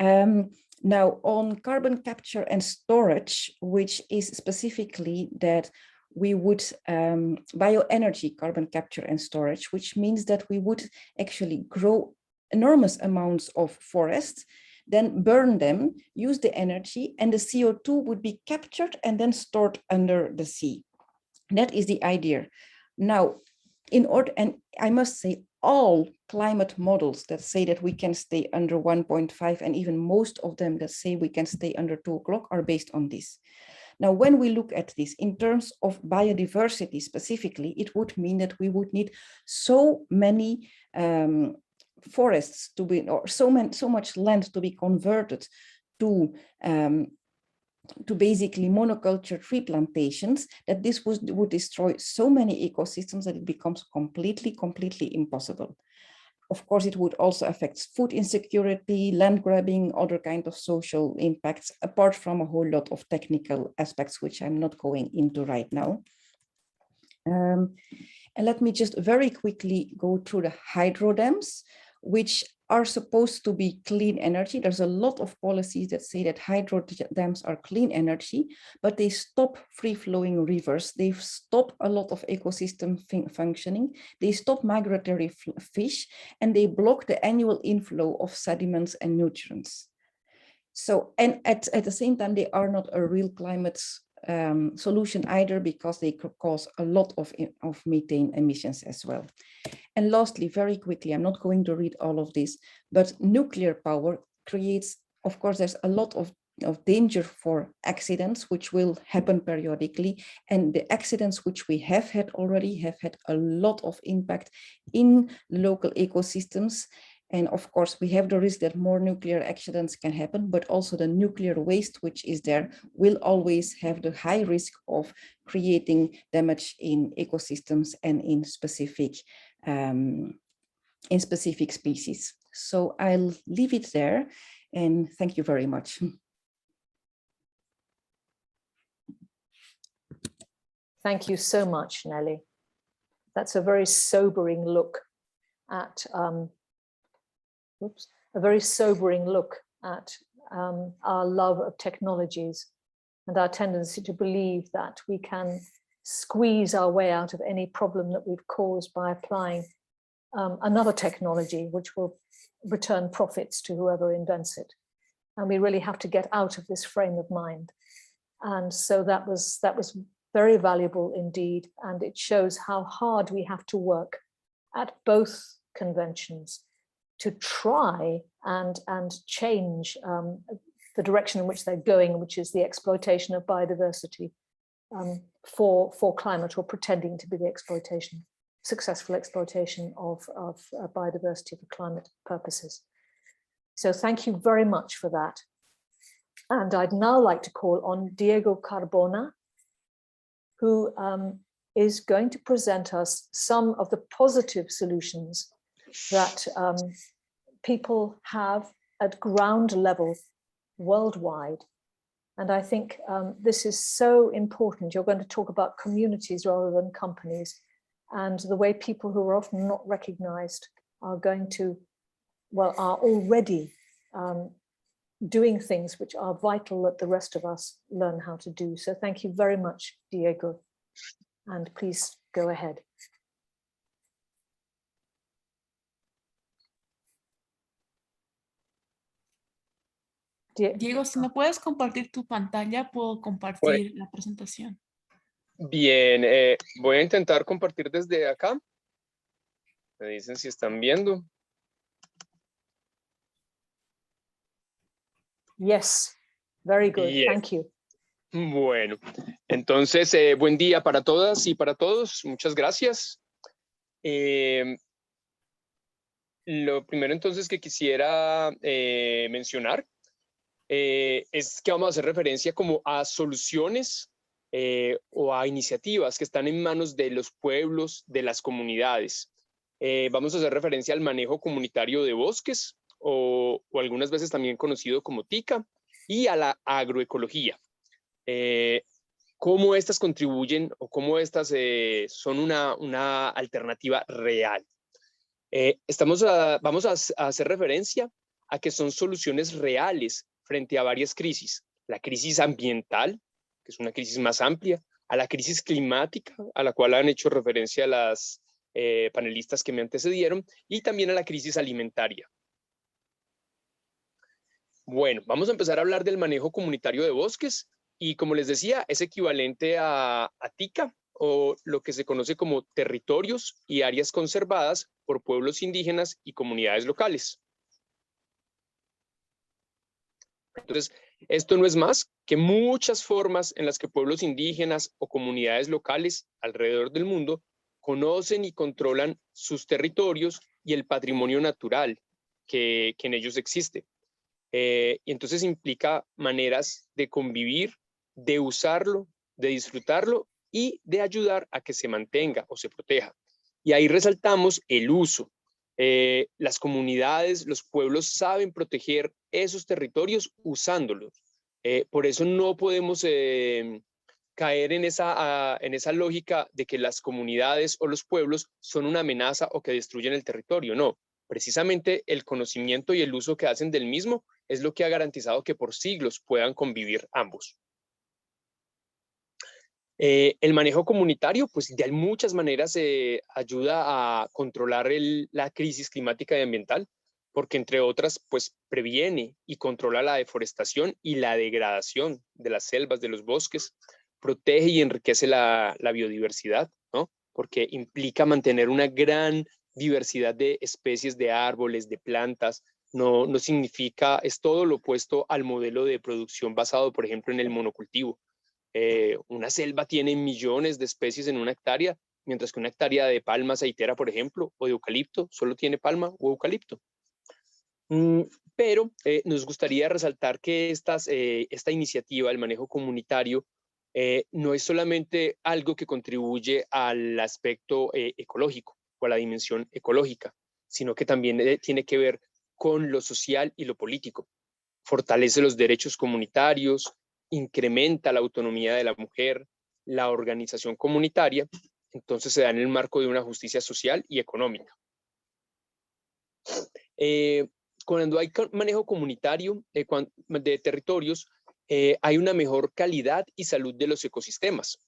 D: Now on carbon capture and storage, which is specifically that we would bioenergy carbon capture and storage, which means that we would actually grow enormous amounts of forests, then burn them, use the energy, and the CO2 would be captured and then stored under the sea. That is the idea. Now, in order, and I must say, all climate models that say that we can stay under 1.5, and even most of them that say we can stay under 2 o'clock are based on this. Now, when we look at this in terms of biodiversity specifically, it would mean that we would need so many forests to be, or so much land to be converted to basically monoculture tree plantations, that this would destroy so many ecosystems that it becomes completely impossible. Of course, it would also affect food insecurity, land grabbing, other kind of social impacts, apart from a whole lot of technical aspects, which I'm not going into right now. And let me just very quickly go through the hydro dams, which are supposed to be clean energy. There's a lot of policies that say that hydro dams are clean energy, but they stop free-flowing rivers. They stop a lot of ecosystem functioning. They stop migratory fish, and they block the annual inflow of sediments and nutrients. So, and at the same time, they are not a real climate solution either, because they could cause a lot of methane emissions as well. And lastly, very quickly, I'm not going to read all of this, but nuclear power creates, of course, there's a lot of danger for accidents, which will happen periodically. And the accidents which we have had already have had a lot of impact in local ecosystems. And of course, we have the risk that more nuclear accidents can happen, but also the nuclear waste which is there will always have the high risk of creating damage in ecosystems and in specific species. So I'll leave it there, and thank you very much.
A: Thank you so much, Nele. That's a very sobering look at our love of technologies and our tendency to believe that we can squeeze our way out of any problem that we've caused by applying another technology which will return profits to whoever invents it. And we really have to get out of this frame of mind. And so that was very valuable indeed. And it shows how hard we have to work at both conventions to try and change the direction in which they're going, which is the exploitation of biodiversity for climate, or pretending to be the successful exploitation of biodiversity for climate purposes. So thank you very much for that. And I'd now like to call on Diego Cardona, who is going to present us some of the positive solutions that people have at ground level worldwide. And I think this is so important. You're going to talk about communities rather than companies, and the way people who are often not recognized are going to, well, are already doing things which are vital that the rest of us learn how to do. So thank you very much, Diego. And please go ahead.
F: Diego, si me puedes compartir tu pantalla, puedo compartir la presentación.
G: Bien, voy a intentar compartir desde acá. Me dicen si están viendo.
A: Yes, very good,
G: Yes.
A: thank you.
G: Bueno, entonces, buen día para todas y para todos. Muchas gracias. Lo primero entonces que quisiera mencionar es que vamos a hacer referencia como a soluciones o a iniciativas que están en manos de los pueblos, de las comunidades. Vamos a hacer referencia al manejo comunitario de bosques o algunas veces también conocido como TICCA y a la agroecología. Cómo estas contribuyen o cómo estas son una alternativa real. Vamos a hacer referencia a que son soluciones reales frente a varias crisis. La crisis ambiental, que es una crisis más amplia, a la crisis climática, a la cual han hecho referencia las panelistas que me antecedieron, y también a la crisis alimentaria. Bueno, vamos a empezar a hablar del manejo comunitario de bosques y, como les decía, es equivalente a TICCA, o lo que se conoce como territorios y áreas conservadas por pueblos indígenas y comunidades locales. Entonces, esto no es más que muchas formas en las que pueblos indígenas o comunidades locales alrededor del mundo conocen y controlan sus territorios y el patrimonio natural que en ellos existe. Y entonces implica maneras de convivir, de usarlo, de disfrutarlo y de ayudar a que se mantenga o se proteja. Y ahí resaltamos el uso. Las comunidades, los pueblos saben proteger esos territorios usándolos. Por eso no podemos caer en esa lógica de que las comunidades o los pueblos son una amenaza o que destruyen el territorio. No, precisamente el conocimiento y el uso que hacen del mismo es lo que ha garantizado que por siglos puedan convivir ambos. El manejo comunitario, pues de muchas maneras ayuda a controlar la crisis climática y ambiental, porque entre otras, pues previene y controla la deforestación y la degradación de las selvas, de los bosques, protege y enriquece la biodiversidad, ¿no? Porque implica mantener una gran diversidad de especies de árboles, de plantas. No significa, es todo lo opuesto al modelo de producción basado, por ejemplo, en el monocultivo. Una selva tiene millones de especies en una hectárea, mientras que una hectárea de palma aceitera, por ejemplo, o de eucalipto, solo tiene palma o eucalipto. Pero nos gustaría resaltar que esta iniciativa, el manejo comunitario, no es solamente algo que contribuye al aspecto ecológico o a la dimensión ecológica, sino que también tiene que ver con lo social y lo político. Fortalece los derechos comunitarios, incrementa la autonomía de la mujer, la organización comunitaria, entonces se da en el marco de una justicia social y económica. Cuando hay manejo comunitario de territorios, hay una mejor calidad y salud de los ecosistemas.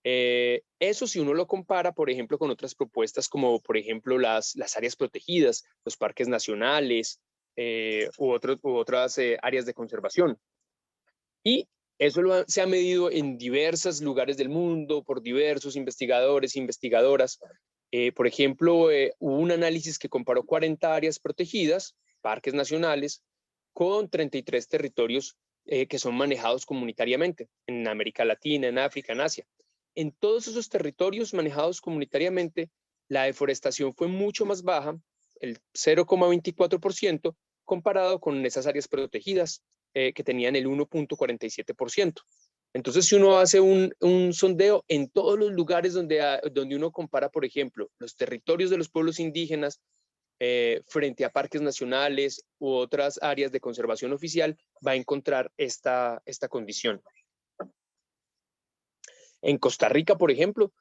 G: Eso si uno lo compara, por ejemplo, con otras propuestas como, por ejemplo, las áreas protegidas, los parques nacionales u otras áreas de conservación. Y eso se ha medido en diversos lugares del mundo por diversos investigadores e investigadoras. Por ejemplo, hubo un análisis que comparó 40 áreas protegidas, parques nacionales, con 33 territorios que son manejados comunitariamente en América Latina, en África, en Asia. En todos esos territorios manejados comunitariamente, la deforestación fue mucho más baja, el 0,24%, comparado con esas áreas protegidas que tenían el 1,47%. Entonces, si uno hace un sondeo en todos los lugares donde uno compara, por ejemplo, los territorios de los pueblos indígenas frente a parques nacionales u otras áreas de conservación oficial, va a encontrar esta condición. En Costa Rica, por ejemplo,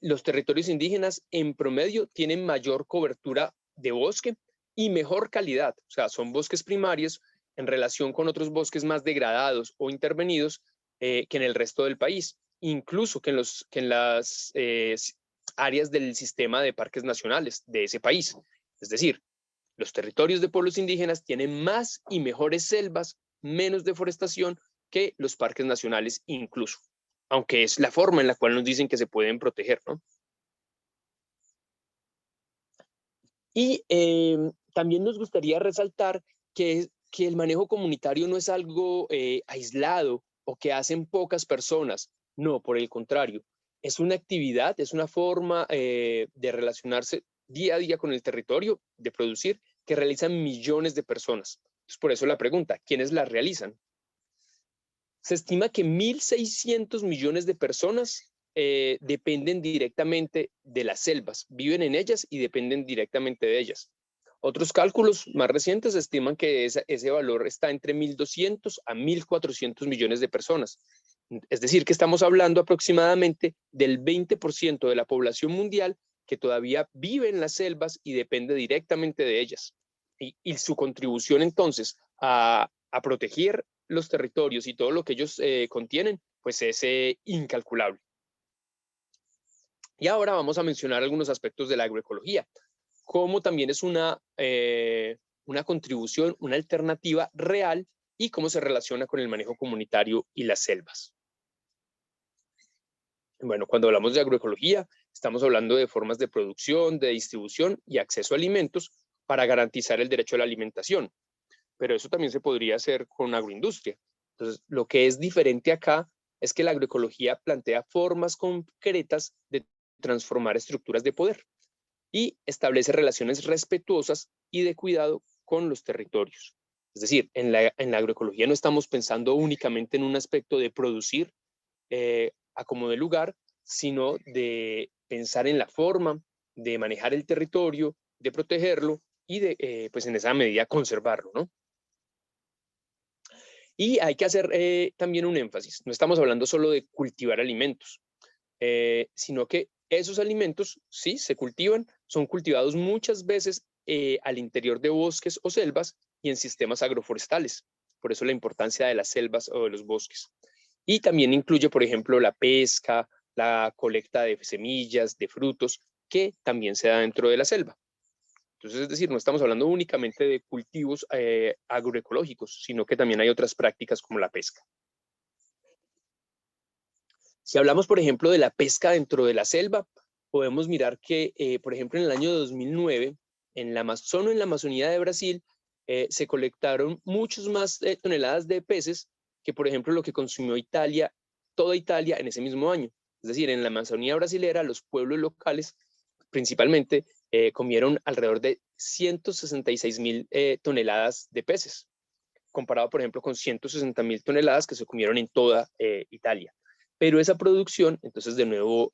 G: los territorios indígenas en promedio tienen mayor cobertura de bosque y mejor calidad. O sea, son bosques primarios en relación con otros bosques más degradados o intervenidos que en el resto del país, incluso que en las áreas del sistema de parques nacionales de ese país. Es decir, los territorios de pueblos indígenas tienen más y mejores selvas, menos deforestación que los parques nacionales incluso, aunque es la forma en la cual nos dicen que se pueden proteger, ¿no? Y también nos gustaría resaltar que el manejo comunitario no es algo aislado o que hacen pocas personas. No, por el contrario, es una actividad, es una forma de relacionarse día a día con el territorio, de producir, que realizan millones de personas. Entonces, por eso la pregunta, ¿quiénes la realizan? Se estima que 1.600 millones de personas dependen directamente de las selvas, viven en ellas y dependen directamente de ellas. Otros cálculos más recientes estiman que ese valor está entre 1.200 a 1.400 millones de personas. Es decir, que estamos hablando aproximadamente del 20% de la población mundial que todavía vive en las selvas y depende directamente de ellas. Y su contribución entonces a proteger los territorios y todo lo que ellos contienen, pues es incalculable. Y ahora vamos a mencionar algunos aspectos de la agroecología, como también es una contribución, una alternativa real y cómo se relaciona con el manejo comunitario y las selvas. Bueno, cuando hablamos de agroecología, estamos hablando de formas de producción, de distribución y acceso a alimentos para garantizar el derecho a la alimentación. Pero eso también se podría hacer con agroindustria. Entonces, lo que es diferente acá es que la agroecología plantea formas concretas de transformar estructuras de poder y establece relaciones respetuosas y de cuidado con los territorios. Es decir, en la agroecología no estamos pensando únicamente en un aspecto de producir a como de lugar, sino de pensar en la forma de manejar el territorio, de protegerlo y de, pues en esa medida, conservarlo, ¿no? Y hay que hacer también un énfasis. No estamos hablando solo de cultivar alimentos, sino que esos alimentos, sí, se cultivan, son cultivados muchas veces al interior de bosques o selvas y en sistemas agroforestales. Por eso la importancia de las selvas o de los bosques. Y también incluye, por ejemplo, la pesca, la colecta de semillas, de frutos, que también se da dentro de la selva. Entonces, es decir, no estamos hablando únicamente de cultivos agroecológicos, sino que también hay otras prácticas como la pesca. Si hablamos, por ejemplo, de la pesca dentro de la selva, podemos mirar que, por ejemplo, en el año 2009, solo en la Amazonía de Brasil, se colectaron muchas más toneladas de peces que, por ejemplo, lo que consumió Italia, toda Italia en ese mismo año. Es decir, en la Amazonía brasilera, los pueblos locales, principalmente, comieron alrededor de 166.000 toneladas de peces, comparado, por ejemplo, con 160.000 toneladas que se comieron en toda Italia. Pero esa producción, entonces, de nuevo,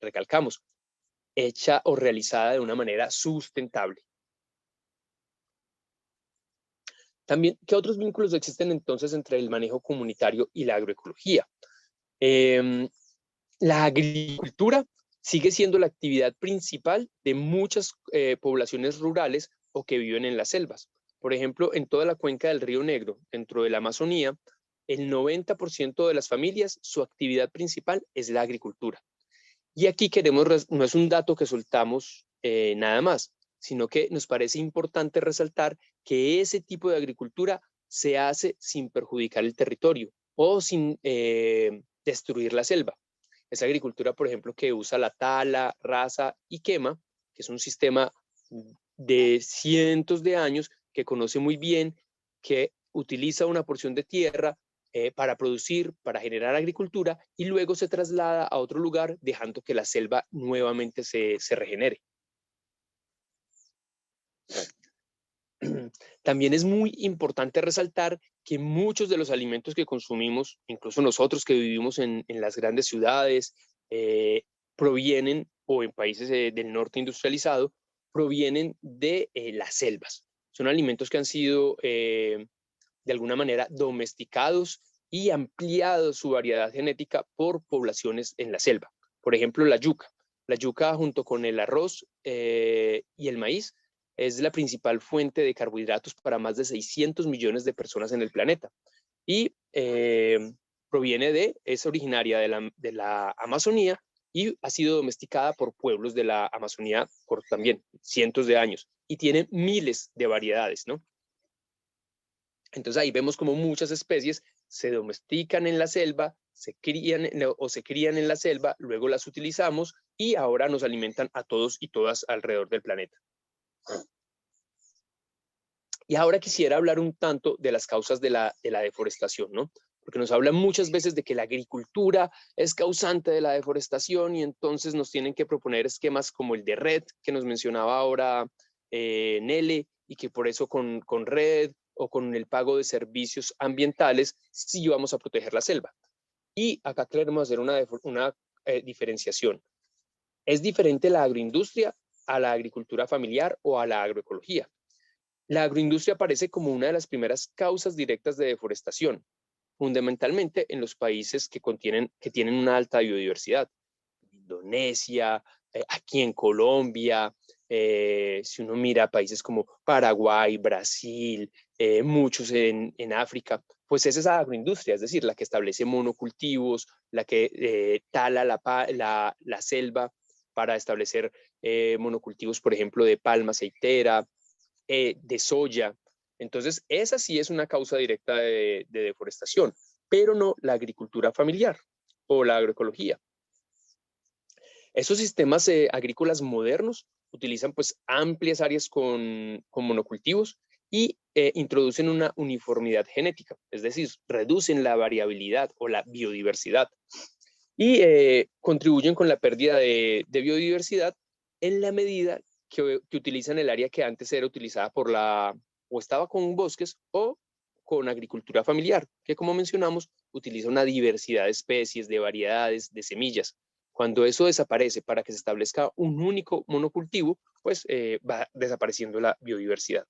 G: recalcamos, hecha o realizada de una manera sustentable. También, ¿qué otros vínculos existen entonces entre el manejo comunitario y la agroecología? La agricultura sigue siendo la actividad principal de muchas poblaciones rurales o que viven en las selvas. Por ejemplo, en toda la cuenca del Río Negro, dentro de la Amazonía, el 90% de las familias, su actividad principal es la agricultura. Y aquí no es un dato que soltamos nada más, sino que nos parece importante resaltar que ese tipo de agricultura se hace sin perjudicar el territorio o sin destruir la selva. Esa agricultura, por ejemplo, que usa la tala, raza y quema, que es un sistema de cientos de años que conoce muy bien, que utiliza una porción de tierra para producir, para generar agricultura y luego se traslada a otro lugar dejando que la selva nuevamente se regenere. También es muy importante resaltar que muchos de los alimentos que consumimos, incluso nosotros que vivimos en las grandes ciudades, provienen, o en países del norte industrializado, provienen de las selvas. Son alimentos que han sido de alguna manera domesticados y ampliado su variedad genética por poblaciones en la selva. Por ejemplo, la yuca. La yuca junto con el arroz y el maíz es la principal fuente de carbohidratos para más de 600 millones de personas en el planeta. Y es originaria de la Amazonía y ha sido domesticada por pueblos de la Amazonía por también cientos de años. Y tiene miles de variedades, ¿no? Entonces ahí vemos como muchas especies se domestican en la selva, se crían en la selva, luego las utilizamos y ahora nos alimentan a todos y todas alrededor del planeta. Y ahora quisiera hablar un tanto de las causas de la deforestación, ¿no? Porque nos hablan muchas veces de que la agricultura es causante de la deforestación y entonces nos tienen que proponer esquemas como el de RED, que nos mencionaba ahora Nele, y que por eso con RED o con el pago de servicios ambientales sí vamos a proteger la selva. Y acá queremos hacer una diferenciación. ¿Es diferente la agroindustria a la agricultura familiar o a la agroecología? La agroindustria aparece como una de las primeras causas directas de deforestación, fundamentalmente en los países que tienen una alta biodiversidad. Indonesia, aquí en Colombia, si uno mira países como Paraguay, Brasil, muchos en África, pues es esa agroindustria, es decir, la que establece monocultivos, la que tala la selva para establecer monocultivos, por ejemplo, de palma aceitera, de soya. Entonces, esa sí es una causa directa de deforestación, pero no la agricultura familiar o la agroecología. Esos sistemas agrícolas modernos utilizan pues amplias áreas con monocultivos y introducen una uniformidad genética, es decir, reducen la variabilidad o la biodiversidad y contribuyen con la pérdida de biodiversidad en la medida que utilizan el área que antes era utilizada o estaba con bosques o con agricultura familiar, que como mencionamos, utiliza una diversidad de especies, de variedades, de semillas. Cuando eso desaparece para que se establezca un único monocultivo, pues va desapareciendo la biodiversidad.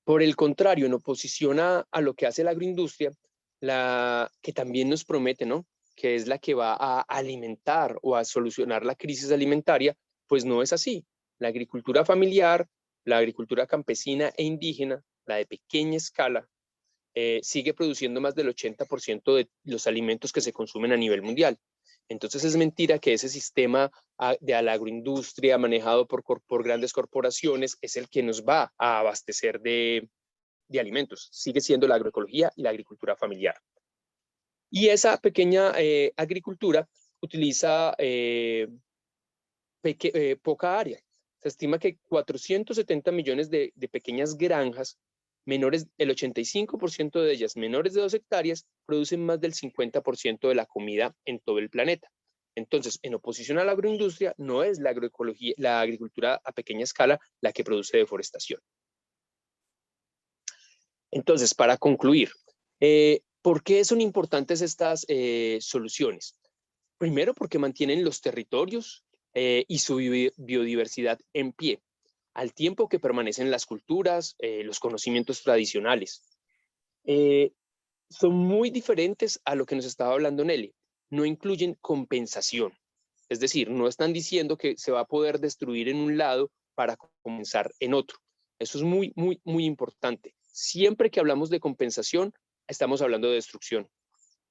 G: Por el contrario, en oposición a lo que hace la agroindustria, que también nos promete, ¿no?, que es la que va a alimentar o a solucionar la crisis alimentaria, pues no es así. La agricultura familiar, la agricultura campesina e indígena, la de pequeña escala, sigue produciendo más del 80% de los alimentos que se consumen a nivel mundial. Entonces es mentira que ese sistema de la agroindustria manejado por grandes corporaciones es el que nos va a abastecer de alimentos. Sigue siendo la agroecología y la agricultura familiar. Y esa pequeña agricultura utiliza poca área. Se estima que 470 millones de pequeñas granjas, el 85% de ellas menores de 2 hectáreas, producen más del 50% de la comida en todo el planeta. Entonces, en oposición a la agroindustria, no es la agroecología, la agricultura a pequeña escala la que produce deforestación. Entonces, para concluir, ¿por qué son importantes estas soluciones? Primero, porque mantienen los territorios y su biodiversidad en pie, al tiempo que permanecen las culturas, los conocimientos tradicionales. Son muy diferentes a lo que nos estaba hablando Nele. No incluyen compensación. Es decir, no están diciendo que se va a poder destruir en un lado para comenzar en otro. Eso es muy, muy, muy importante. Siempre que hablamos de compensación, estamos hablando de destrucción.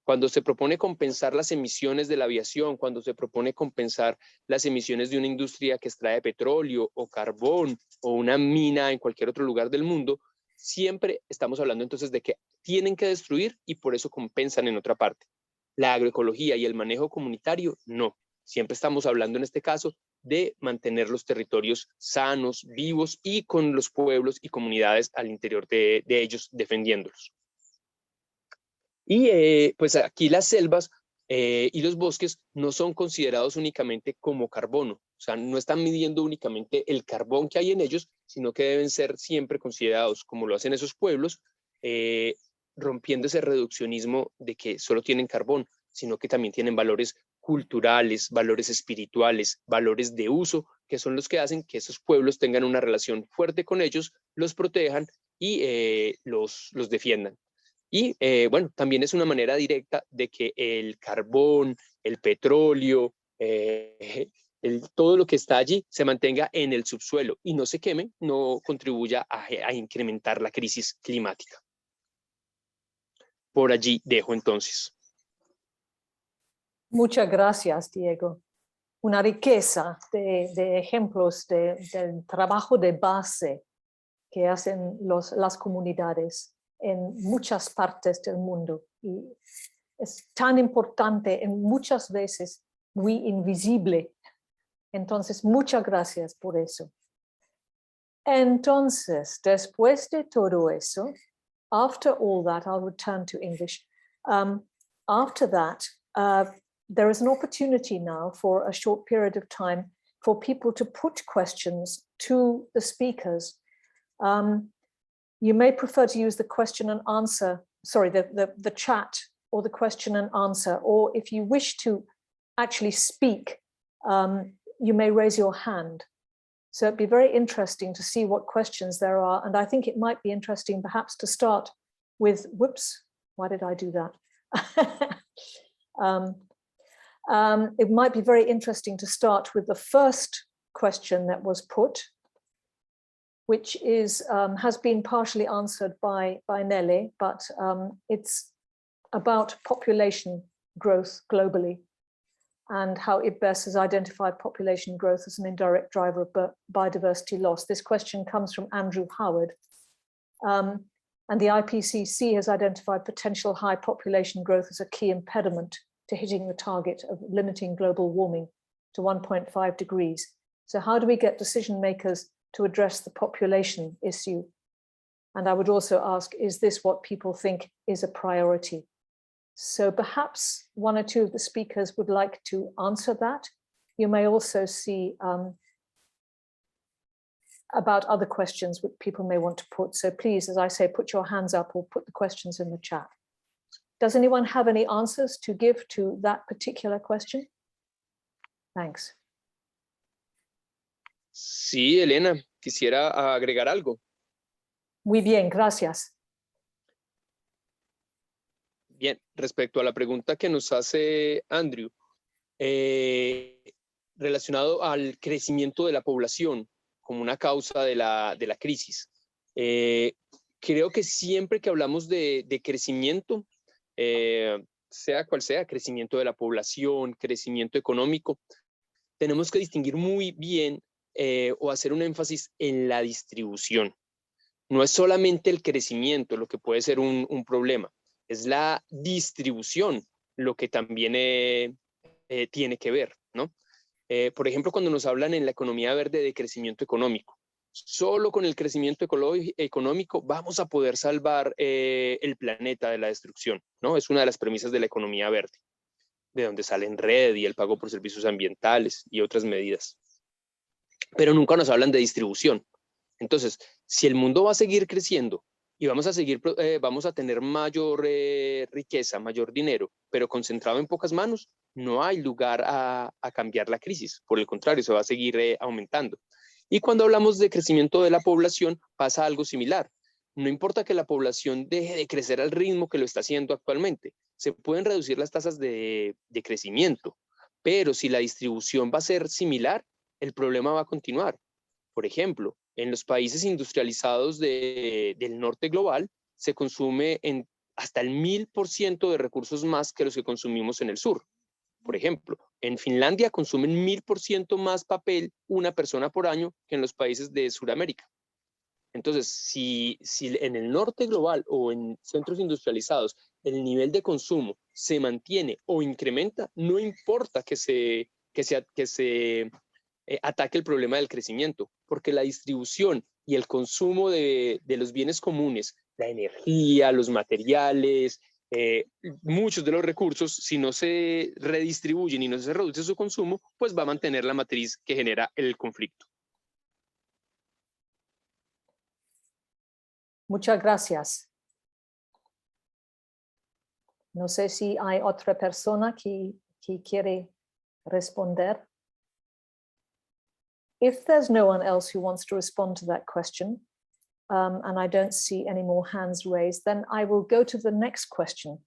G: Cuando se propone compensar las emisiones de la aviación, cuando se propone compensar las emisiones de una industria que extrae petróleo o carbón o una mina en cualquier otro lugar del mundo, siempre estamos hablando entonces de que tienen que destruir y por eso compensan en otra parte. La agroecología y el manejo comunitario, no. Siempre estamos hablando en este caso de mantener los territorios sanos, vivos y con los pueblos y comunidades al interior de ellos defendiéndolos. Y pues aquí las selvas y los bosques no son considerados únicamente como carbono, o sea, no están midiendo únicamente el carbón que hay en ellos, sino que deben ser siempre considerados, como lo hacen esos pueblos, rompiendo ese reduccionismo de que solo tienen carbón, sino que también tienen valores culturales, valores espirituales, valores de uso, que son los que hacen que esos pueblos tengan una relación fuerte con ellos, los protejan y los defiendan. Y bueno, también es una manera directa de que el carbón, el petróleo, todo lo que está allí se mantenga en el subsuelo y no se queme, no contribuya a incrementar la crisis climática. Por allí dejo entonces.
A: Muchas gracias, Diego. Una riqueza de ejemplos del trabajo de base que hacen las comunidades en muchas partes del mundo. Y es tan importante, en muchas veces muy invisible. Entonces, muchas gracias por eso. Entonces, después de todo eso, after all that, I'll return to English. After that, there is an opportunity now for a short period of time for people to put questions to the speakers. You may prefer to use the question and answer, sorry, the chat or the question and answer, or if you wish to actually speak, you may raise your hand. So it'd be very interesting to see what questions there are. And I think it might be interesting perhaps to start with, whoops, why did I do that? It might be very interesting to start with the first question that was put, which is has been partially answered by Nele, but it's about population growth globally and how IPBES has identified population growth as an indirect driver of biodiversity loss. This question comes from Andrew Howard. And the IPCC has identified potential high population growth as a key impediment to hitting the target of limiting global warming to 1.5 degrees. So how do we get decision makers to address the population issue? And I would also ask, is this what people think is a priority? So perhaps one or two of the speakers would like to answer that. You may also see about other questions which people may want to put. So please, as I say, put your hands up or put the questions in the chat. Does anyone have any answers to give to that particular question? Thanks.
G: Sí, Elena, quisiera agregar algo.
A: Muy bien, gracias.
G: Bien, respecto a la pregunta que nos hace Andrew, relacionado al crecimiento de la población como una causa de la crisis. Creo que siempre que hablamos de crecimiento, sea cual sea, crecimiento de la población, crecimiento económico, tenemos que distinguir muy bien o hacer un énfasis en la distribución. No es solamente el crecimiento lo que puede ser un problema, es la distribución lo que también tiene que ver, ¿no? Por ejemplo, cuando nos hablan en la economía verde de crecimiento económico, solo con el crecimiento económico vamos a poder salvar el planeta de la destrucción, ¿no? Es una de las premisas de la economía verde, de donde salen red y el pago por servicios ambientales y otras medidas. Pero nunca nos hablan de distribución. Entonces, si el mundo va a seguir creciendo y vamos a tener mayor riqueza, mayor dinero, pero concentrado en pocas manos, no hay lugar a cambiar la crisis. Por el contrario, se va a seguir aumentando. Y cuando hablamos de crecimiento de la población, pasa algo similar. No importa que la población deje de crecer al ritmo que lo está haciendo actualmente. Se pueden reducir las tasas de crecimiento, pero si la distribución va a ser similar, el problema va a continuar. Por ejemplo, en los países industrializados del norte global, se consume hasta el 1000% de recursos más que los que consumimos en el sur. Por ejemplo, en Finlandia consumen 1000% más papel una persona por año que en los países de Sudamérica. Entonces, si en el norte global o en centros industrializados el nivel de consumo se mantiene o incrementa, no importa que se ataque el problema del crecimiento, porque la distribución y el consumo de los bienes comunes, la energía, los materiales, muchos de los recursos, si no se redistribuyen y no se reduce su consumo, pues va a mantener la matriz que genera el conflicto.
A: Muchas gracias. No sé si hay otra persona que quiere responder. If there's no one else who wants to respond to that question, and I don't see any more hands raised, then I will go to the next question,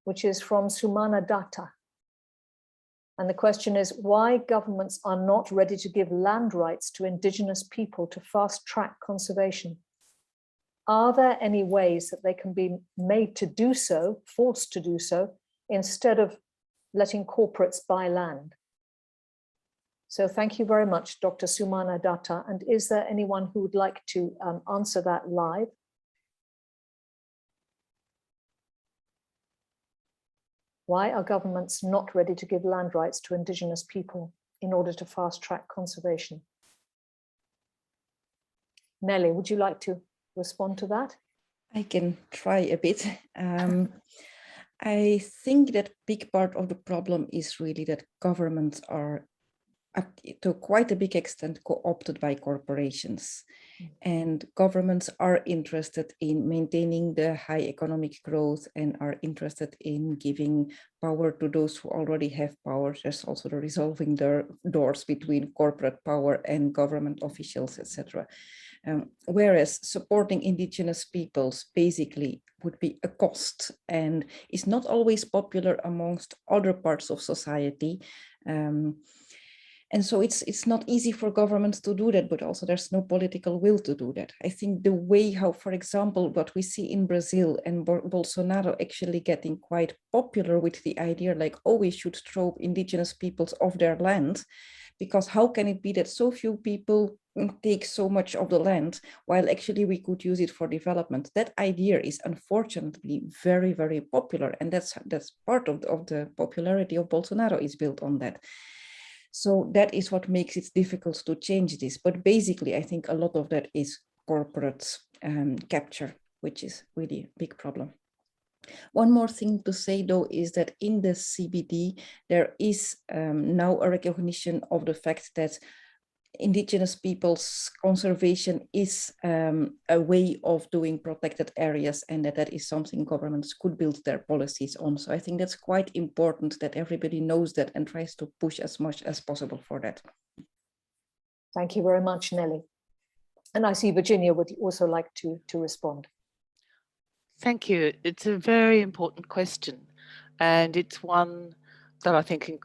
A: which is from Sumana Datta. And the question is why governments are not ready to give land rights to indigenous people to fast track conservation. Are there any ways that they can be made to do so, forced to do so, instead of letting corporates buy land? So thank you very much, Dr. Sumana Datta. And is there anyone who would like to answer that live? Why are governments not ready to give land rights to indigenous people in order to fast track conservation? Nele, would you like to respond to that?
D: I can try a bit. I think that big part of the problem is really that governments are to quite a big extent co-opted by corporations. And governments are interested in maintaining the high economic growth and are interested in giving power to those who already have power. There's also the resolving the doors between corporate power and government officials, etc. Whereas supporting indigenous peoples basically would be a cost and is not always popular amongst other parts of society. And so it's not easy for governments to do that, but also there's no political will to do that. I think the way how, for example, what we see in Brazil and Bolsonaro actually getting quite popular with the idea like, oh, we should throw indigenous peoples off their land, because how can it be that so few people take so much of the land while actually we could use it for development? That idea is unfortunately very, very popular. And that's part of the popularity of Bolsonaro is built on that. So that is what makes it difficult to change this. But basically, I think a lot of that is corporate capture, which is really a big problem. One more thing to say, though, is that in the CBD, there is now a recognition of the fact that indigenous people's conservation is a way of doing protected areas, and that is something governments could build their policies on. So I think that's quite important that everybody knows that and tries to push as much as possible for that.
A: Thank you very much, Nelly. And I see Virginia would also like to respond.
B: Thank you. It's a very important question, and it's one that I think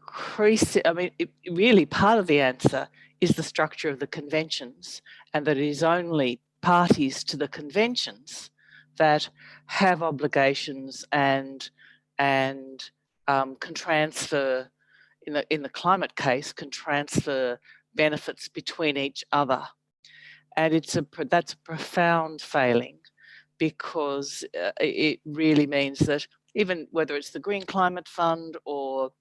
B: really part of the answer is the structure of the conventions, and that it is only parties to the conventions that have obligations and can transfer, in the climate case, can transfer benefits between each other. And that's a profound failing, because it really means that even whether it's the Green Climate Fund or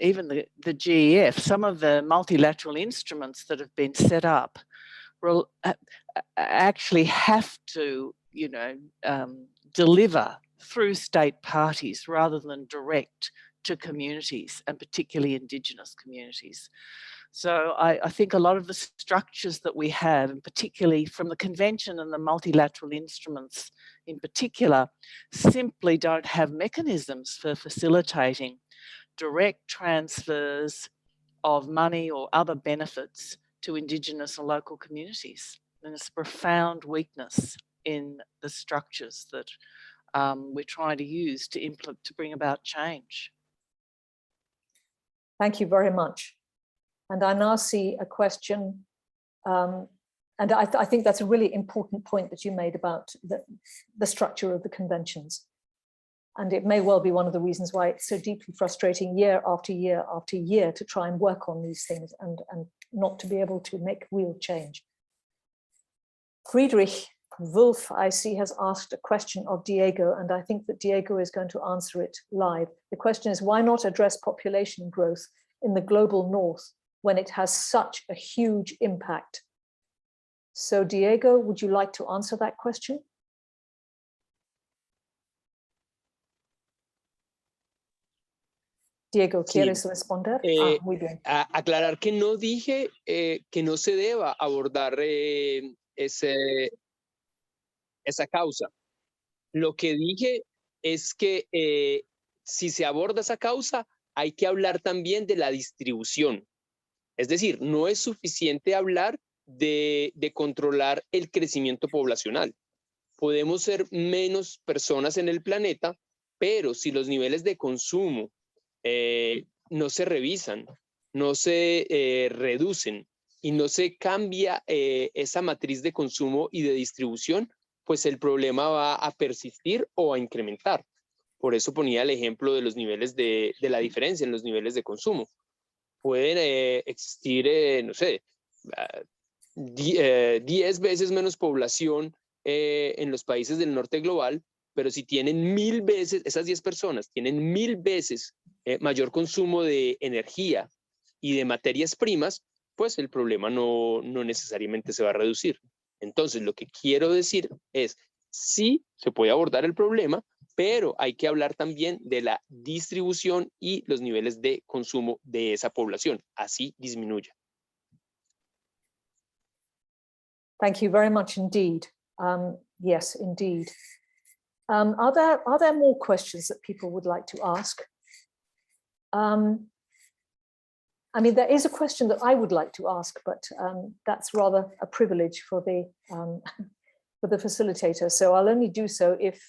B: even the GEF, some of the multilateral instruments that have been set up will actually have to, deliver through state parties rather than direct to communities, and particularly Indigenous communities. So I think a lot of the structures that we have, and particularly from the convention and the multilateral instruments in particular, simply don't have mechanisms for facilitating direct transfers of money or other benefits to Indigenous and local communities. And it's a profound weakness in the structures that we're trying to use to bring about change.
A: Thank you very much. And I now see a question, and I think that's a really important point that you made about the structure of the conventions. And it may well be one of the reasons why it's so deeply frustrating year after year after year to try and work on these things and not to be able to make real change. Friedrich Wolf, I see, has asked a question of Diego, and I think that Diego is going to answer it live. The question is, why not address population growth in the global north when it has such a huge impact? So Diego, would you like to answer that question? Diego, ¿quieres responder? Muy bien.
G: Aclarar que no dije que no se deba abordar esa causa. Lo que dije es que si se aborda esa causa, hay que hablar también de la distribución. Es decir, no es suficiente hablar de controlar el crecimiento poblacional. Podemos ser menos personas en el planeta, pero si los niveles de consumo no se revisan, no se reducen y no se cambia esa matriz de consumo y de distribución, pues el problema va a persistir o a incrementar. Por eso ponía el ejemplo de los niveles de la diferencia en los niveles de consumo. Pueden existir, no sé, 10 veces menos población en los países del norte global, pero si tienen 1000 veces, esas 10 personas tienen 1000 veces mayor consumo de energía y de materias primas, pues el problema no necesariamente se va a reducir. Entonces, lo que quiero decir es, sí se puede abordar el problema, pero hay que hablar también de la distribución y los niveles de consumo de esa población. Así disminuye.
A: Thank you very much indeed. Yes, indeed. Are there more questions that people would like to ask? I mean, there is a question that I would like to ask, but that's rather a privilege for the facilitator. So I'll only do so if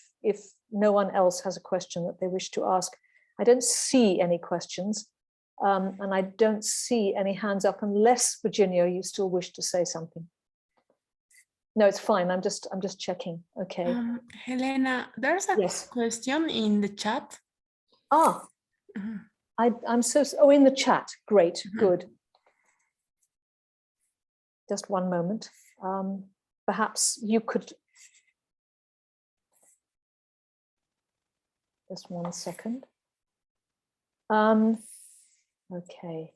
A: no one else has a question that they wish to ask. I don't see any questions, and I don't see any hands up, unless, Virginia, you still wish to say something. No, it's fine. I'm just checking. Okay.
F: Helena, there's a question in the chat.
A: Ah. I'm so, in the chat. Great, good. Just one moment. Perhaps you could, just 1 second. Okay.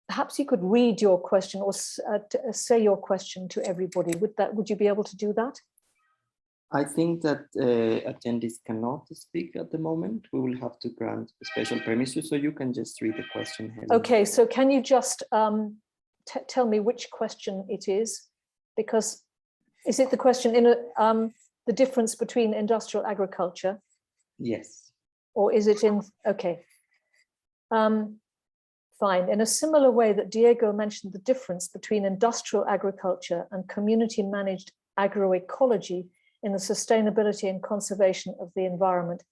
A: Perhaps you could read your question or say your question to everybody. Would you be able to do that?
E: I think that attendees cannot speak at the moment. We will have to grant special permission, so you can just read the question. Helena.
A: Okay, so can you just tell me which question it is? Because is it the question in the difference between industrial agriculture?
E: Yes.
A: Or is it in, okay. Fine, in a similar way that Diego mentioned the difference between industrial agriculture and community managed agroecology in the sustainability and conservation of the environment,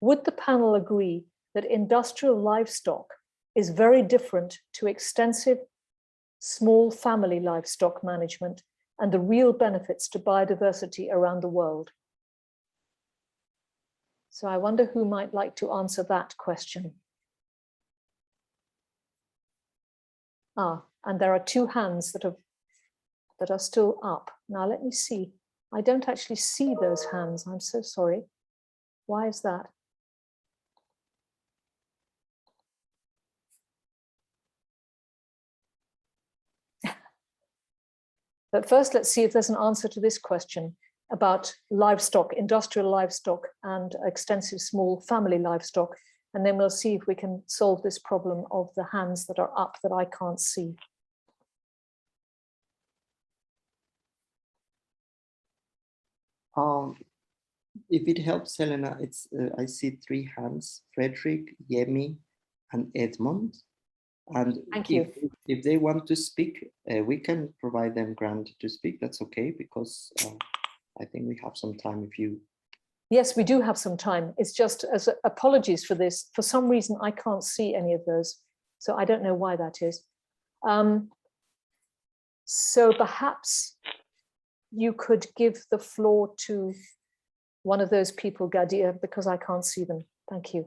A: would the panel agree that industrial livestock is very different to extensive small family livestock management and the real benefits to biodiversity around the world? So I wonder who might like to answer that question. And there are 2 hands that are still up. Now let me see. I don't actually see those hands. I'm so sorry. Why is that? But first, let's see if there's an answer to this question about livestock, industrial livestock and extensive small family livestock. And then we'll see if we can solve this problem of the hands that are up that I can't see.
E: If it helps, Helena, it's I see 3 hands: Frederick, Yemi, and Edmond. And
A: thank you.
E: If they want to speak, we can provide them grant to speak. That's okay, because I think we have some time if you.
A: Yes, we do have some time. It's just as apologies for this. For some reason, I can't see any of those. So I don't know why that is. So perhaps you could give the floor to one of those people, Gadia, because I can't see them. Thank you.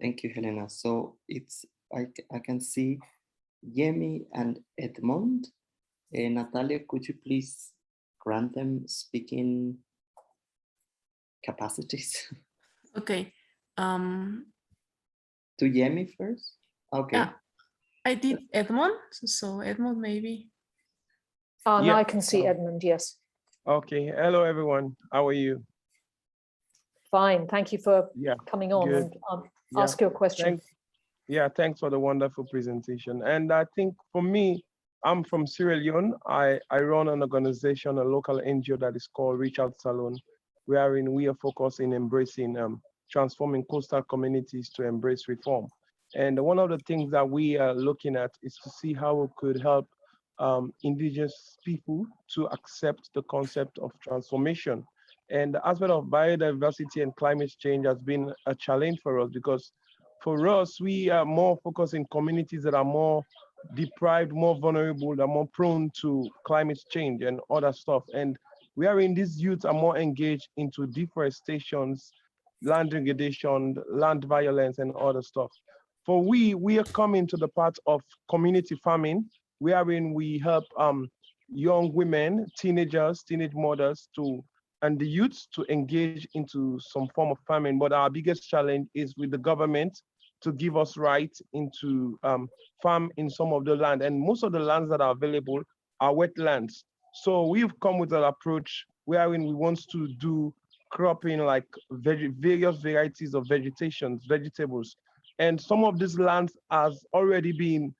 E: Thank you, Helena. So it's I can see Yemi and Edmond. Natalia, could you please grant them speaking capacities?
F: Okay.
E: To Yemi first? Okay.
F: Yeah, I did Edmond, so Edmond maybe.
A: Oh, now I can see Edmond, yes.
H: Okay, hello everyone, how are you?
A: Fine, thank you for coming on
H: good.
A: And ask your question.
H: Thanks for the wonderful presentation. And I think for me, I'm from Sierra Leone. I run an organization, a local NGO that is called Reach Out Salon, wherein we are focused in embracing, transforming coastal communities to embrace reform. And one of the things that we are looking at is to see how we could help indigenous people to accept the concept of transformation. And the aspect of biodiversity and climate change has been a challenge for us because for us, we are more focused in communities that are more deprived, more vulnerable, that are more prone to climate change and other stuff. And we are in these youths are more engaged into deforestations, land degradation, land violence, and other stuff. For we are coming to the part of community farming, wherein we help young women, teenagers, teenage mothers and the youths to engage into some form of farming. But our biggest challenge is with the government to give us right into farm in some of the land. And most of the lands that are available are wetlands. So we've come with an approach wherein we want to do cropping like various varieties of vegetables. And some of these lands has already been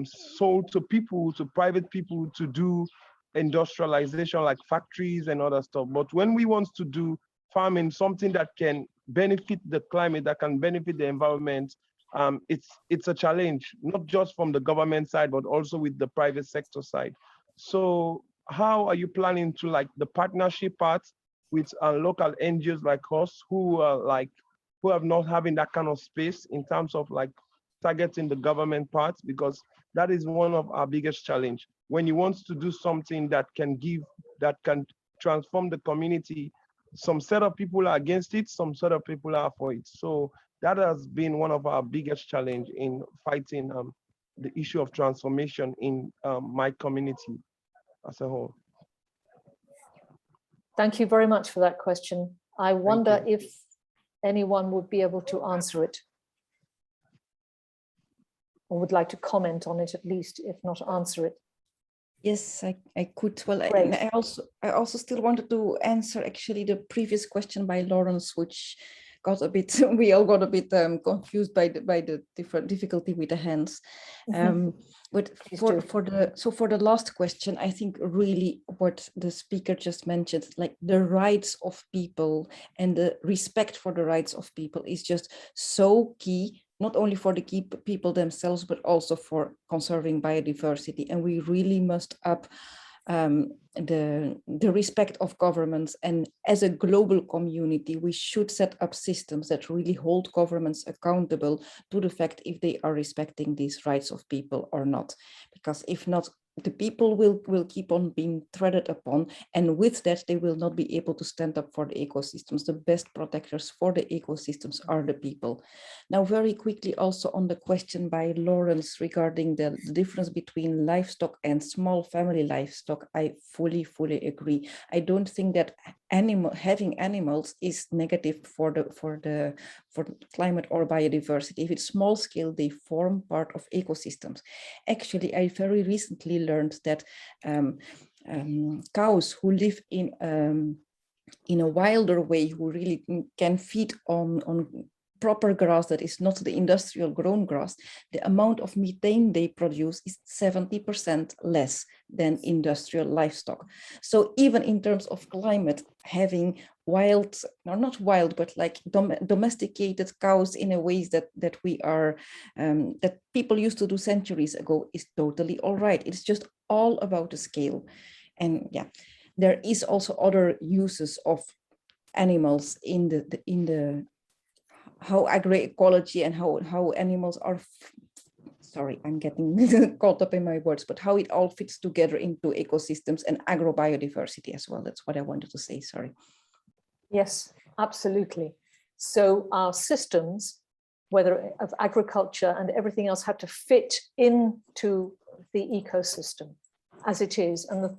H: sold to people, to private people to do industrialization like factories and other stuff. But when we want to do farming, something that can benefit the climate, that can benefit the environment, it's a challenge, not just from the government side, but also with the private sector side. So how are you planning to like the partnership part with local NGOs like us who have not having that kind of space in terms of like targeting the government part, because that is one of our biggest challenge. When you want to do something that can transform the community, some set of people are against it, some set of people are for it. So that has been one of our biggest challenge in fighting the issue of transformation in my community as a whole.
A: Thank you very much for that question. I wonder if anyone would be able to answer it or would like to comment on it, at least, if not answer it.
D: Yes, I could. Well, I also still wanted to answer actually the previous question by Lawrence, which got a bit, we all got a bit confused by the different difficulty with the hands. But for the last question, I think really what the speaker just mentioned, like the rights of people and the respect for the rights of people is just so key, not only for the key people themselves, but also for conserving biodiversity. And we really must up the respect of governments. And as a global community, we should set up systems that really hold governments accountable to the fact if they are respecting these rights of people or not. Because if not, the people will keep on being treaded upon, and with that they will not be able to stand up for the ecosystems. The best protectors for the ecosystems are the people. Now, very quickly also on the question by Lawrence regarding the difference between livestock and small family livestock, I fully agree. I don't think that having animals is negative for climate or biodiversity. If it's small scale, they form part of ecosystems. Actually, I very recently learned that cows who live in a wilder way, who really can feed on proper grass that is not the industrial grown grass, the amount of methane they produce is 70% less than industrial livestock. So even in terms of climate, having wild, or not wild, but like domesticated cows in a ways that we are, that people used to do centuries ago is totally all right. It's just all about the scale. And yeah, there is also other uses of animals in the how agroecology and how animals are, sorry, I'm getting caught up in my words, but how it all fits together into ecosystems and agrobiodiversity as well. That's what I wanted to say, sorry.
A: Yes, absolutely. So our systems, whether of agriculture and everything else, have to fit into the ecosystem as it is. And